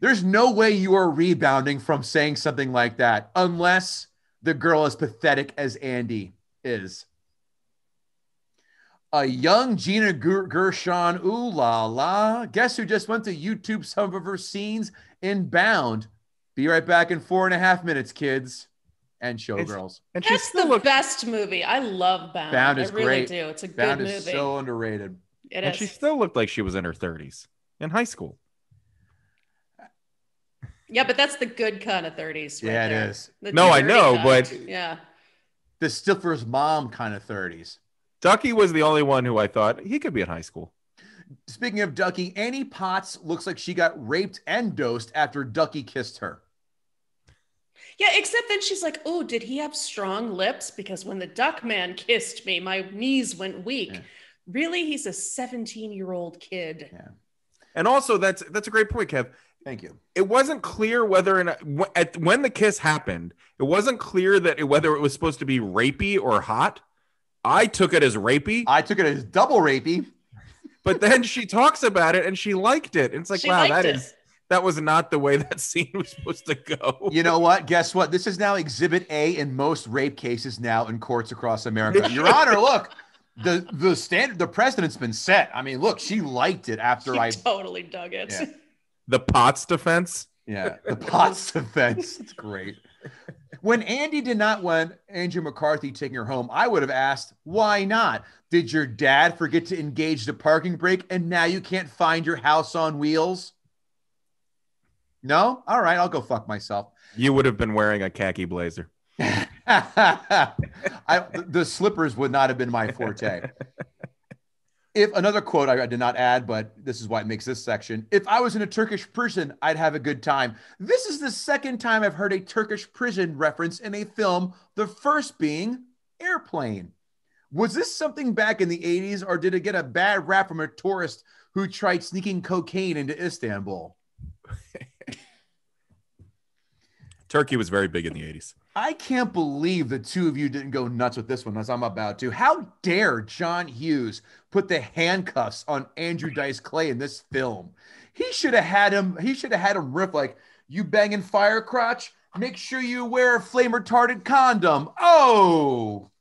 There's no way you are rebounding from saying something like that unless the girl is pathetic as Andy is. A young Gina Gershon, ooh la la. Guess who just went to YouTube some of her scenes in Bound? Be right back in 4.5 minutes, kids and showgirls. And that's the best movie. I love Bound. Bound is I really great. do. It's a good Bound movie. is so underrated. And she still looked like she was in her 30s in high school. Yeah, but that's the good kind of 30s. Right Yeah, there. it is. The No, I dirty know, kind. but yeah, The Stifler's mom kind of 30s. Ducky was the only one who I thought he could be in high school. Speaking of Ducky, Annie Potts looks like she got raped and dosed after Ducky kissed her. yeah. Except then she's like, "Oh, did he have strong lips? Because when the duck man kissed me, my knees went weak." Yeah. Really, he's a 17-year-old kid. Yeah. And also, that's a great point, Kev. Thank you. It wasn't clear whether or not when the kiss happened, it wasn't clear whether it was supposed to be rapey or hot. I took it as rapey. I took it as double rapey. But then she talks about it and she liked it. And it's like, She wow, liked it. that was not the way that scene was supposed to go. You know what? Guess what? This is now Exhibit A in most rape cases now in courts across America. Your Honor, look, the precedent's been set. I mean, look, she liked it after She totally dug it. Yeah. The Potts defense. Yeah, the Potts defense. That's great. When Andy did not want Andrew McCarthy taking her home, I would have asked, why not? Did your dad forget to engage the parking brake and now you can't find your house on wheels? No? All right, I'll go fuck myself. You would have been wearing a khaki blazer. The slippers would not have been my forte. If another quote I did not add, but this is why it makes this section. If I was in a Turkish prison, I'd have a good time. This is the second time I've heard a Turkish prison reference in a film, the first being Airplane. Was this something back in the 80s, or did it get a bad rap from a tourist who tried sneaking cocaine into Istanbul? Turkey was very big in the 80s. I can't believe the two of you didn't go nuts with this one as I'm about to. How dare John Hughes put the handcuffs on Andrew Dice Clay in this film? He should have had him riff like, you banging fire crotch? Make sure you wear a flame retardant condom. Oh,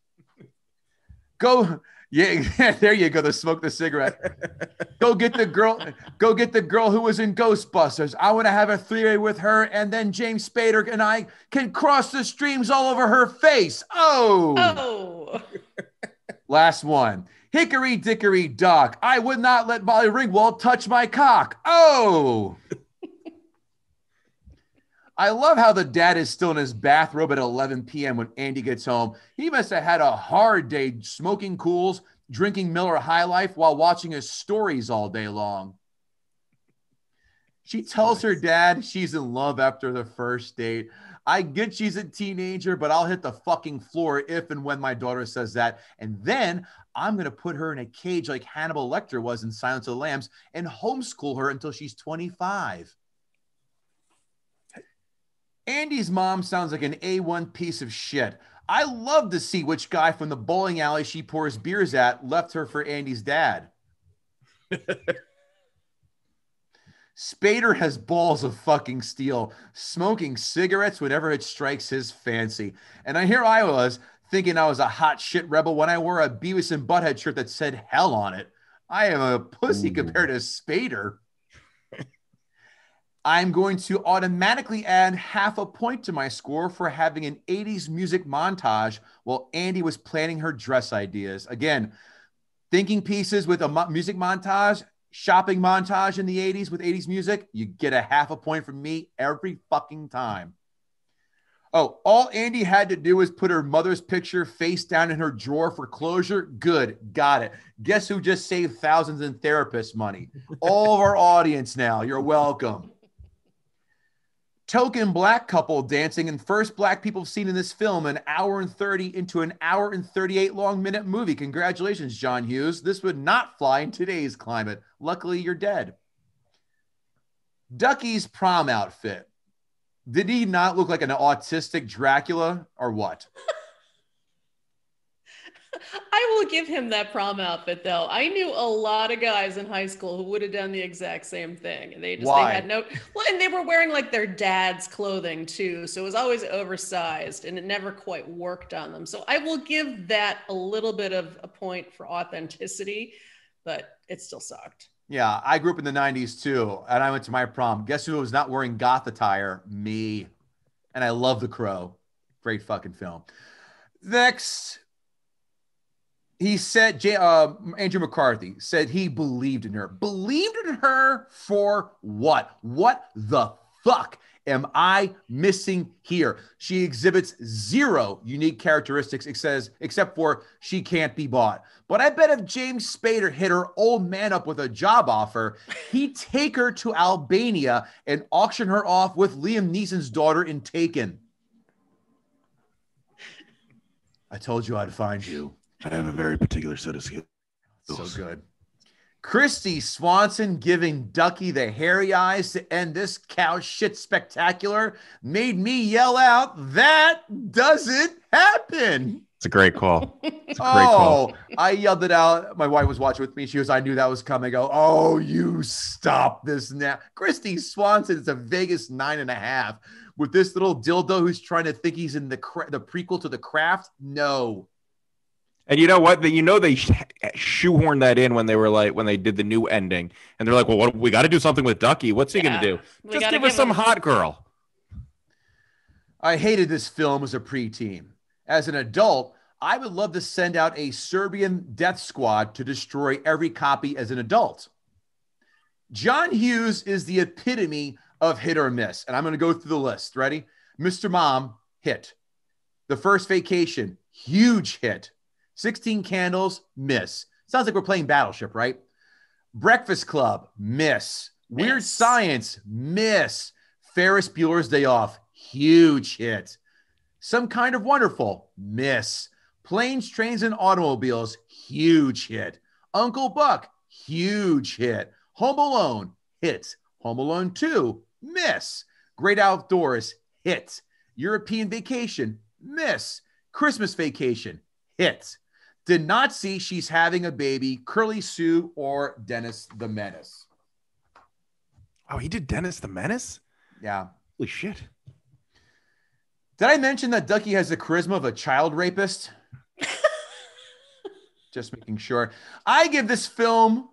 go. Yeah, there you go. To smoke the cigarette. Go get the girl who was in Ghostbusters. I want to have a three-way with her, and then James Spader and I can cross the streams all over her face. Oh. Last one. Hickory dickory dock. I would not let Molly Ringwald touch my cock. Oh. I love how the dad is still in his bathrobe at 11 p.m. when Andy gets home. He must have had a hard day smoking cools, drinking Miller High Life while watching his stories all day long. She tells her dad she's in love after the first date. I get she's a teenager, but I'll hit the fucking floor if and when my daughter says that. And then I'm going to put her in a cage like Hannibal Lecter was in Silence of the Lambs and homeschool her until she's 25. Andy's mom sounds like an A1 piece of shit. I love to see which guy from the bowling alley she pours beers at left her for Andy's dad. Spader has balls of fucking steel, smoking cigarettes whenever it strikes his fancy. And here I was thinking I was a hot shit rebel when I wore a Beavis and Butthead shirt that said hell on it. I am a pussy compared to Spader. I'm going to automatically add half a point to my score for having an 80s music montage while Andy was planning her dress ideas. Again, thinking pieces with a music montage, shopping montage in the 80s with 80s music, you get a half a point from me every fucking time. Oh, all Andy had to do was put her mother's picture face down in her drawer for closure. Good. Got it. Guess who just saved thousands in therapist money? All of our audience now. You're welcome. Token black couple dancing and first black people seen in this film, an hour and 30 into an hour and 38 long minute movie. Congratulations, John Hughes. This would not fly in today's climate. Luckily, you're dead. Ducky's prom outfit. Did he not look like an autistic Dracula or what? I will give him that prom outfit, though. I knew a lot of guys in high school who would have done the exact same thing. They had no, well, and they were wearing like their dad's clothing too. So it was always oversized and it never quite worked on them. So I will give that a little bit of a point for authenticity, but it still sucked. Yeah, I grew up in the 90s too, and I went to my prom. Guess who was not wearing goth attire? Me. And I love The Crow. Great fucking film. Next, he said, Andrew McCarthy said he believed in her. Believed in her for what? What the fuck am I missing here? She exhibits zero unique characteristics, except for she can't be bought. But I bet if James Spader hit her old man up with a job offer, he'd take her to Albania and auction her off with Liam Neeson's daughter in Taken. I told you I'd find you. I have a very particular set of skills. So good. Christy Swanson giving Ducky the hairy eyes to end this cow shit spectacular made me yell out, that doesn't happen. It's a great call. It's a great call. I yelled it out. My wife was watching with me. She goes, I knew that was coming. I go, oh, you stop this now. Christy Swanson is a Vegas 9.5 with this little dildo who's trying to think he's in the prequel to The Craft. No. And you know what? You know they shoehorned that in when they did the new ending, and they're like, "Well, we got to do something with Ducky. What's he going to do? Just give us some hot girl." I hated this film as a preteen. As an adult, I would love to send out a Serbian death squad to destroy every copy as an adult. John Hughes is the epitome of hit or miss, and I'm going to go through the list. Ready? Mr. Mom, hit. The First Vacation, huge hit. 16 Candles, miss. Sounds like we're playing Battleship, right? Breakfast Club, miss. Weird Science, miss. Ferris Bueller's Day Off, huge hit. Some Kind of Wonderful, miss. Planes, Trains, and Automobiles, huge hit. Uncle Buck, huge hit. Home Alone, hit. Home Alone 2, miss. Great Outdoors, hit. European Vacation, miss. Christmas Vacation, hit. Did not see She's Having a Baby, Curly Sue, or Dennis the Menace. Oh, he did Dennis the Menace? Yeah. Holy shit. Did I mention that Ducky has the charisma of a child rapist? Just making sure. I give this film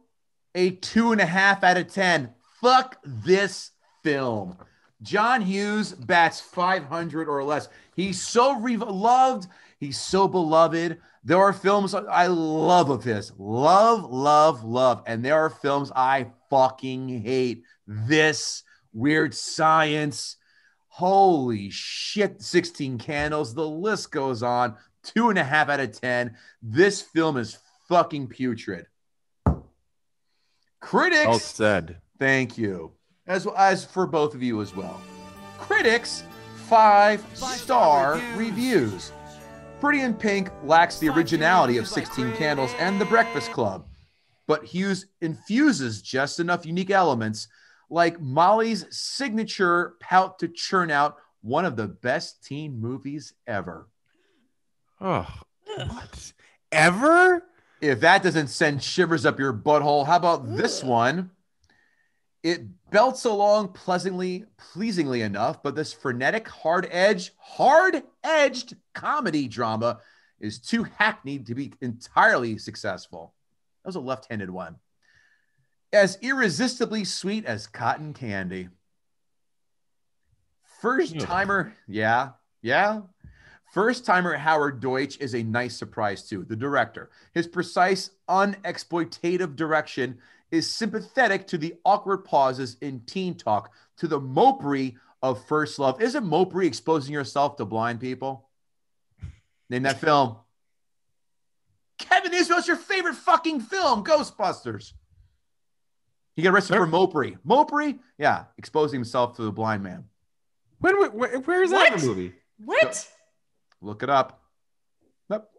a 2.5 out of 10. Fuck this film. John Hughes bats 500 or less. He's so loved. He's so beloved. There are films I love of his. Love. And there are films I fucking hate. This, Weird Science, holy shit, 16 Candles. The list goes on. 2.5 out of 10. This film is fucking putrid. Critics. Well said. Thank you. As for both of you as well. Critics, 5-star reviews. Pretty in Pink lacks the originality of 16 Candles and The Breakfast Club, but Hughes infuses just enough unique elements like Molly's signature pout to churn out one of the best teen movies ever. Oh, what? Ever? If that doesn't send shivers up your butthole, how about this one? It belts along pleasingly enough, but this frenetic, hard-edged comedy drama is too hackneyed to be entirely successful. That was a left-handed one. As irresistibly sweet as cotton candy. First-timer, yeah. First-timer Howard Deutsch is a nice surprise, too. The director. His precise, unexploitative direction is sympathetic to the awkward pauses in teen talk, to the mopery of First Love. Isn't mopery exposing yourself to blind people? Name that film. Kevin Israel's your favorite fucking film, Ghostbusters. He got arrested for mopery. Mopery? Yeah, exposing himself to the blind man. Where is that in the movie? What? Look it up. Yep.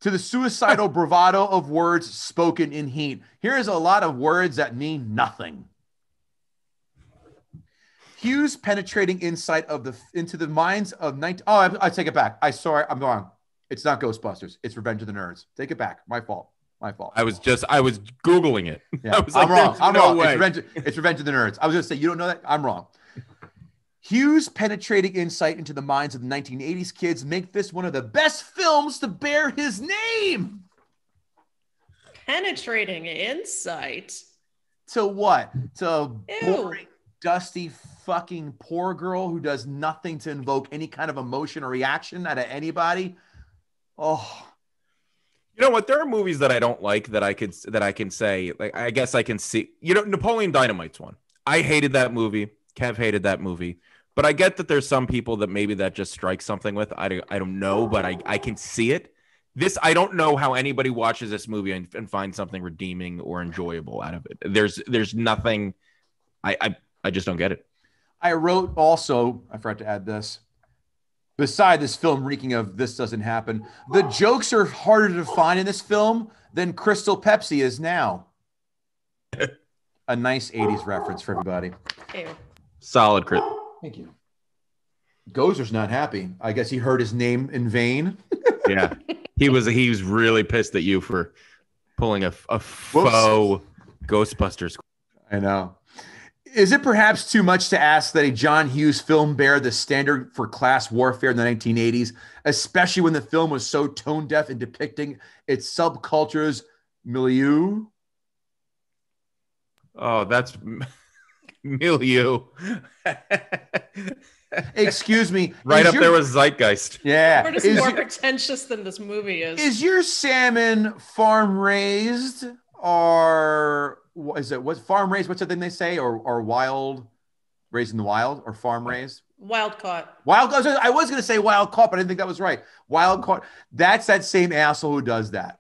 To the suicidal bravado of words spoken in heat. Here's a lot of words that mean nothing. Hughes' penetrating insight into the minds of 19. Oh, I take it back. I'm wrong. It's not Ghostbusters. It's Revenge of the Nerds. Take it back. My fault. I was Googling it. Yeah, I'm wrong. I'm wrong. It's Revenge of the Nerds. I was going to say, you don't know that? I'm wrong. Hughes' penetrating insight into the minds of the 1980s kids make this one of the best films to bear his name. Penetrating insight? To what? To a boring, dusty, fucking poor girl who does nothing to invoke any kind of emotion or reaction out of anybody? Oh. You know what? There are movies that I don't like that I can say, like, I guess I can see. You know, Napoleon Dynamite's one. I hated that movie. Kev hated that movie. But I get that there's some people that maybe that just strikes something with. I don't know, but I can see it. I don't know how anybody watches this movie and finds something redeeming or enjoyable out of it. There's nothing. I just don't get it. I wrote also, I forgot to add this. Beside this film reeking of this doesn't happen, the jokes are harder to find in this film than Crystal Pepsi is now. A nice 80s reference for everybody. Ew. Solid crit. Thank you. Gozer's not happy. I guess he heard his name in vain. Yeah. He was really pissed at you for pulling a faux Ghostbusters. I know. Is it perhaps too much to ask that a John Hughes film bear the standard for class warfare in the 1980s, especially when the film was so tone deaf in depicting its subculture's milieu? Oh, that's milieu. Excuse me. Right up there with Zeitgeist. Yeah. What is more pretentious than this movie is? Is your salmon farm raised or is it what's farm raised? What's the thing they say? Or wild, raised in the wild or farm raised? Wild caught. Wild. I was going to say wild caught, but I didn't think that was right. Wild caught. That's that same asshole who does that.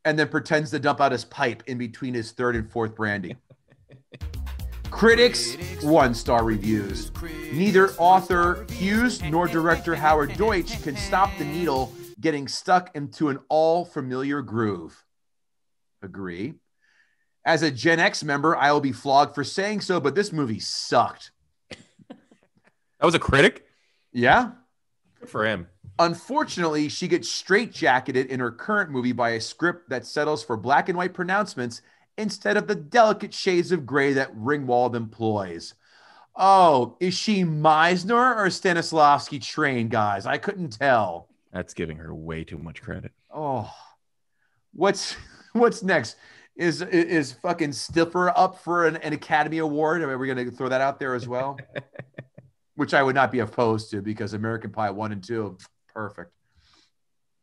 And then pretends to dump out his pipe in between his third and fourth brandy. Critics, 1-star reviews. Neither author Hughes nor director Howard Deutsch can stop the needle getting stuck into an all-familiar groove. Agree. As a Gen X member, I will be flogged for saying so, but this movie sucked. That was a critic? Yeah. Good for him. Unfortunately, she gets straitjacketed in her current movie by a script that settles for black and white pronouncements instead of the delicate shades of gray that Ringwald employs. Oh, is she Meisner or Stanislavski trained, guys? I couldn't tell. That's giving her way too much credit. Oh, what's next? Is fucking Stifler up for an Academy Award? Are we going to throw that out there as well? Which I would not be opposed to because American Pie 1 and 2, perfect.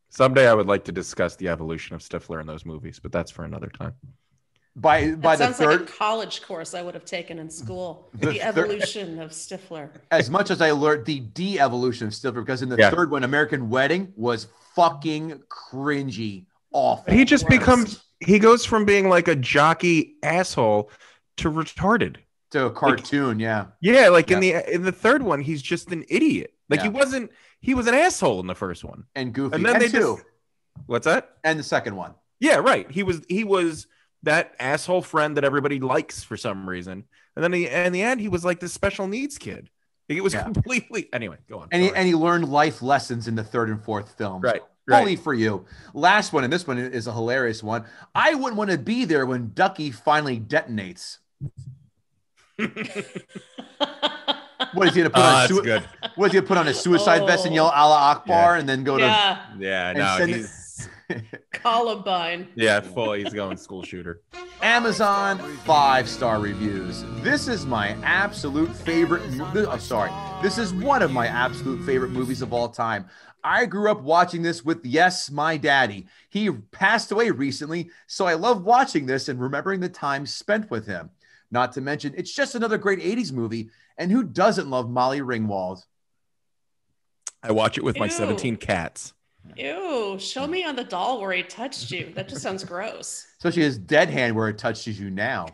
Someday I would like to discuss the evolution of Stifler in those movies, but that's for another time. By the sounds third, like a college course I would have taken in school. The evolution of Stifler. As much as I learned the de-evolution of Stifler, because in the third one, American Wedding was fucking cringy, awful. He just he goes from being like a jockey asshole to retarded. To a cartoon, yeah. Yeah, like in the third one, he's just an idiot. Like he was an asshole in the first one. And goofy. And then they just, what's that? And the second one. Yeah, right. He was that asshole friend that everybody likes for some reason. And then in the end, he was like this special needs kid. It was completely anyway. Go on. And he learned life lessons in the third and fourth films. Right. Only for you. Last one, and this one is a hilarious one. I wouldn't want to be there when Ducky finally detonates. What is he gonna put on? That's good. What is he gonna put on a suicide vest and yell Allah Akbar and then go to? Yeah, no, he's Columbine. Yeah, he's going school shooter. Amazon 5-star reviews. This is my absolute favorite. This is one of my absolute favorite movies of all time. I grew up watching this with, yes, my daddy. He passed away recently, so I love watching this and remembering the time spent with him. Not to mention, it's just another great 80s movie. And who doesn't love Molly Ringwald? I watch it with my 17 cats. Ew, show me on the doll where he touched you. That just sounds gross. Especially his dead hand where it touches you now.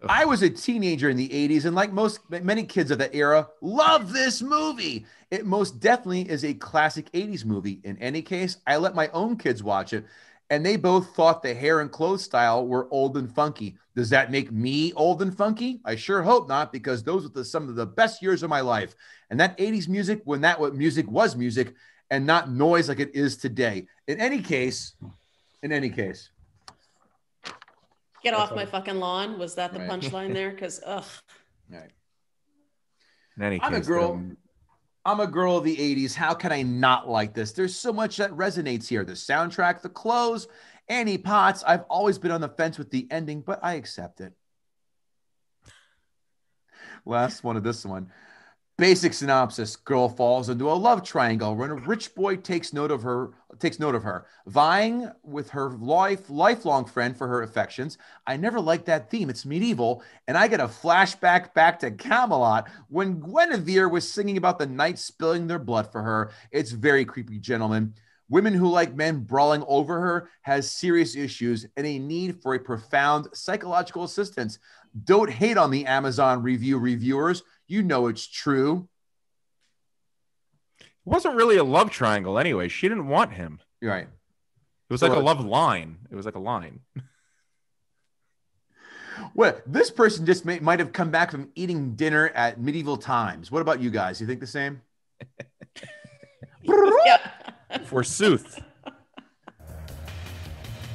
I was a teenager in the 80s, and like many kids of that era, love this movie. It most definitely is a classic 80s movie. In any case, I let my own kids watch it, and they both thought the hair and clothes style were old and funky. Does that make me old and funky? I sure hope not, because those were some of the best years of my life. And that 80s music, when music was music and not noise like it is today. In any case. Get off my fucking lawn. Was that the punchline there? Because, ugh. Right. In any case, I'm a girl of the 80s. How can I not like this? There's so much that resonates here. The soundtrack, the clothes, Annie Potts. I've always been on the fence with the ending, but I accept it. Last one of this one. Basic synopsis: girl falls into a love triangle when a rich boy takes note of her, vying with her lifelong friend for her affections. I never liked that theme. It's medieval, and I get a flashback back to Camelot when Guinevere was singing about the knights spilling their blood for her. It's very creepy, gentlemen. Women who like men brawling over her has serious issues and a need for a profound psychological assistance. Don't hate on the Amazon reviewers. You know it's true. It wasn't really a love triangle anyway. She didn't want him. You're right. It was like a love line. It was like a line. Well, this person just might have come back from eating dinner at medieval times. What about you guys? You think the same? Yeah. Forsooth.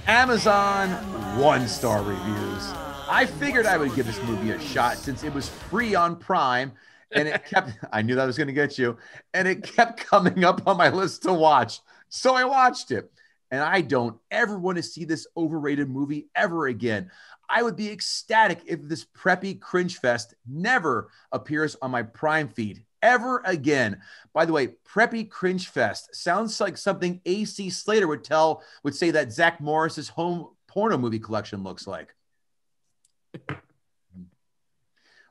Amazon 1-star reviews. I figured I would give this movie a shot since it was free on Prime, and it kept, I knew that was going to get you, and it kept coming up on my list to watch. So I watched it, and I don't ever want to see this overrated movie ever again. I would be ecstatic if this preppy cringe fest never appears on my Prime feed ever again. By the way, preppy cringe fest sounds like something AC Slater would say that Zach Morris's home porno movie collection looks like.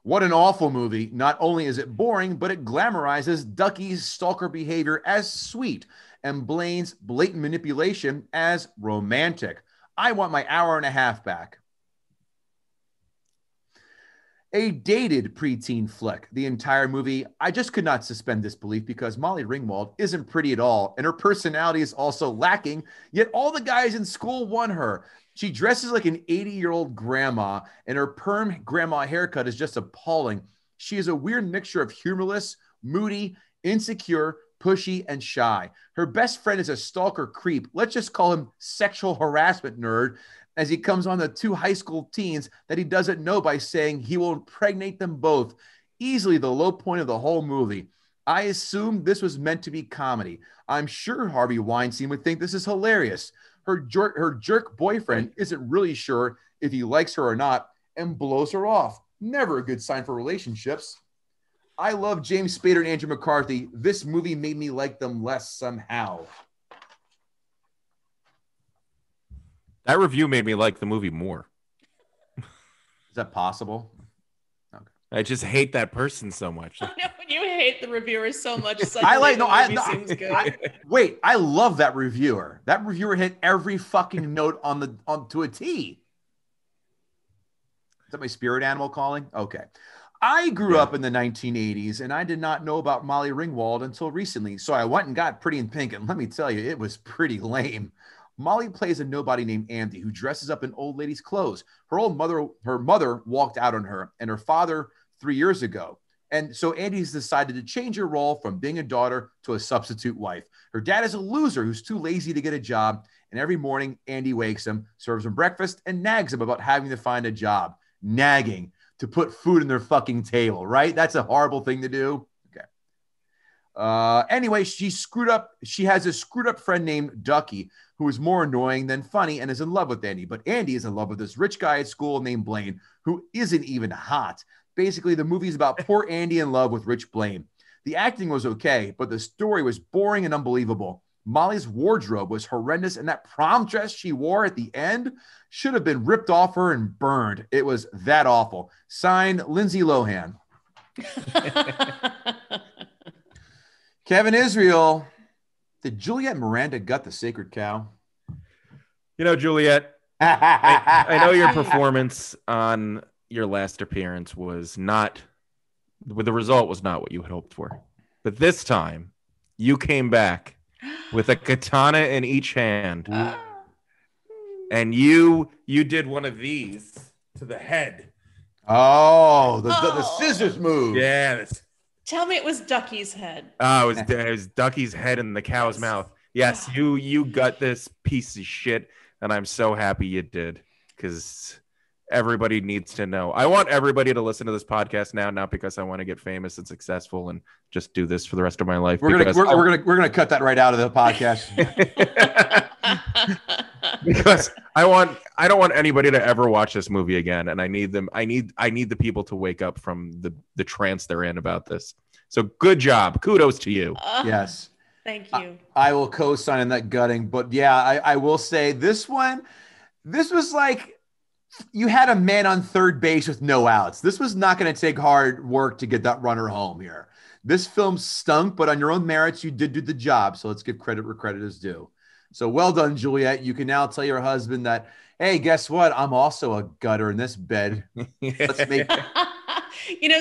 What an awful movie. Not only is it boring, but it glamorizes Ducky's stalker behavior as sweet and Blaine's blatant manipulation as romantic. I want my hour and a half back. A dated preteen flick. The entire movie, I just could not suspend disbelief because Molly Ringwald isn't pretty at all, and her personality is also lacking, yet all the guys in school want her. She dresses like an 80-year-old grandma, and her perm grandma haircut is just appalling. She is a weird mixture of humorless, moody, insecure, pushy, and shy. Her best friend is a stalker creep. Let's just call him sexual harassment nerd, as he comes on the two high school teens that he doesn't know by saying he will impregnate them both. Easily the low point of the whole movie. I assume this was meant to be comedy. I'm sure Harvey Weinstein would think this is hilarious. Her jerk boyfriend isn't really sure if he likes her or not and blows her off. Never a good sign for relationships. I love James Spader and Andrew McCarthy. This movie made me like them less somehow. That review made me like the movie more. Is that possible? Okay. I just hate that person so much. I know when you hate the reviewer so much. Seems good. Wait, I love that reviewer. That reviewer hit every fucking note on to a T. Is that my spirit animal calling? Okay. I grew up in the 1980s, and I did not know about Molly Ringwald until recently. So I went and got Pretty in Pink, and let me tell you, it was pretty lame. Molly plays a nobody named Andy who dresses up in old lady's clothes. Her mother walked out on her and her father 3 years ago. And so Andy's decided to change her role from being a daughter to a substitute wife. Her dad is a loser who's too lazy to get a job. And every morning, Andy wakes him, serves him breakfast, and nags him about having to find a job. Nagging to put food in their fucking table, right? That's a horrible thing to do. Okay. Anyway, she has a screwed up friend named Ducky, who is more annoying than funny and is in love with Andy. But Andy is in love with this rich guy at school named Blaine, who isn't even hot. Basically, the movie is about poor Andy in love with rich Blaine. The acting was okay, but the story was boring and unbelievable. Molly's wardrobe was horrendous, and that prom dress she wore at the end should have been ripped off her and burned. It was that awful. Signed, Lindsay Lohan. Kevin Israel. Did Juliette Miranda gut the sacred cow? You know, Juliette, I know your performance on your last appearance was not, the result was not what you had hoped for. But this time, you came back with a katana in each hand, and you did one of these to the head. Oh, the scissors move. Yeah. Tell me it was Ducky's head. Oh, it was Ducky's head in the cow's mouth. Yes, you got this piece of shit, and I'm so happy you did, because everybody needs to know. I want everybody to listen to this podcast now, not because I want to get famous and successful and just do this for the rest of my life. We're gonna cut that right out of the podcast. Because I don't want anybody to ever watch this movie again, and I need the people to wake up from the trance they're in about this. So good job, kudos to you. Yes, thank you. I will co-sign in that gutting, but yeah, I will say this was like you had a man on third base with no outs. This was not going to take hard work to get that runner home here. This film stunk, but on your own merits, you did do the job. So let's give credit where credit is due. So well done, Juliette. You can now tell your husband that, hey, guess what? I'm also a gutter in this bed. Let's make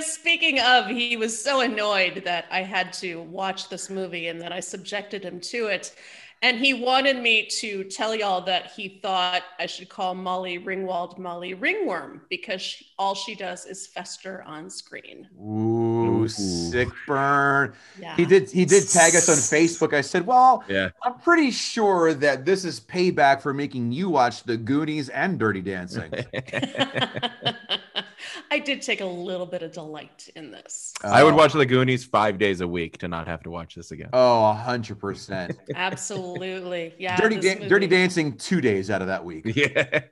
speaking of, he was so annoyed that I had to watch this movie and that I subjected him to it. And he wanted me to tell y'all that he thought I should call Molly Ringwald Molly Ringworm because all she does is fester on screen. Ooh, Oh, sick burn. Yeah. He did tag us on Facebook. I said, well, Yeah. I'm pretty sure that this is payback for making you watch The Goonies and Dirty Dancing. I did take a little bit of delight in this. I would watch The Goonies 5 days a week to not have to watch this again. Oh, 100%. Absolutely. Yeah. Dirty Dancing 2 days out of that week. Yeah.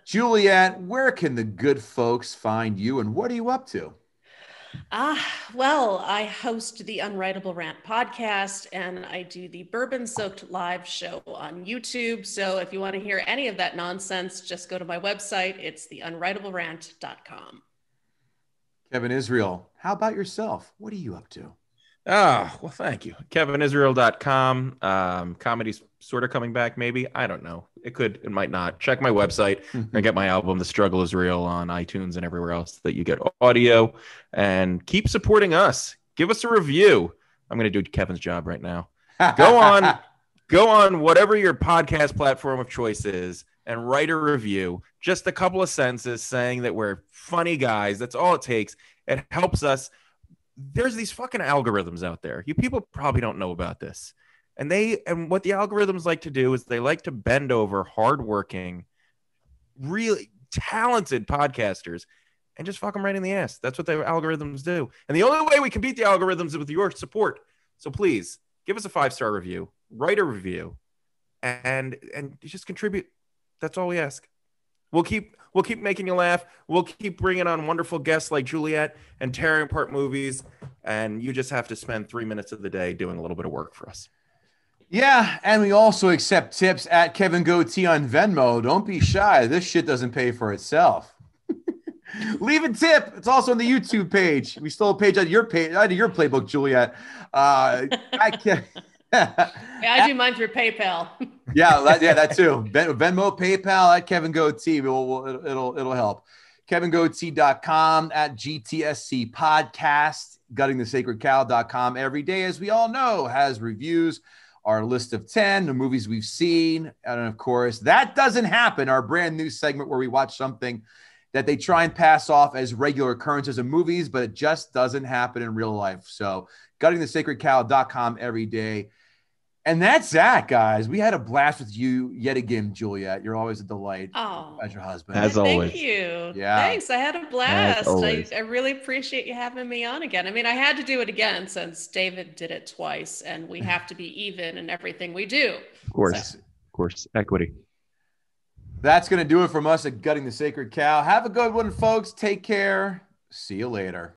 Juliette, where can the good folks find you and what are you up to? Well, I host the Unwritable Rant podcast and I do the Bourbon Soaked live show on YouTube. So if you want to hear any of that nonsense, just go to my website. It's theunwritablerant.com. Kevin Israel, how about yourself? What are you up to? Oh, well, thank you. KevinIsrael.com. Comedy's sort of coming back, maybe. I don't know. It could, it might not. Check my website and get my album, The Struggle is Real, on iTunes and everywhere else that you get audio. And keep supporting us. Give us a review. I'm going to do Kevin's job right now. Go on whatever your podcast platform of choice is and write a review. Just a couple of sentences saying that we're funny guys. That's all it takes. It helps us. There's these fucking algorithms out there. You people probably don't know about this. And what the algorithms like to do is they like to bend over hardworking, really talented podcasters and just fuck them right in the ass. That's what the algorithms do. And the only way we can beat the algorithms is with your support. So please give us a 5-star review, write a review, and just contribute. That's all we ask. We'll keep making you laugh. We'll keep bringing on wonderful guests like Juliette and tearing apart movies. And you just have to spend 3 minutes of the day doing a little bit of work for us. Yeah, and we also accept tips at Kevin Goatee on Venmo. Don't be shy. This shit doesn't pay for itself. Leave a tip. It's also on the YouTube page. We stole a page out of your playbook, Juliette. I do mine through PayPal. yeah, that too. Venmo, PayPal at Kevin Goatee. It'll help. KevinGoatee.com at GTSC podcast. GuttingTheSacredCow.com every day, as we all know, has reviews, our list of 10, the movies we've seen, and of course, That Doesn't Happen, our brand new segment where we watch something that they try and pass off as regular occurrences in movies, but it just doesn't happen in real life. So GuttingTheSacredCow.com every day. And that's that, guys. We had a blast with you yet again, Juliette. You're always a delight as your husband. As always. Thank you. Yeah. Thanks. I had a blast. I really appreciate you having me on again. I mean, I had to do it again since David did it twice, and we have to be even in everything we do. Of course. Equity. That's going to do it from us at Gutting the Sacred Cow. Have a good one, folks. Take care. See you later.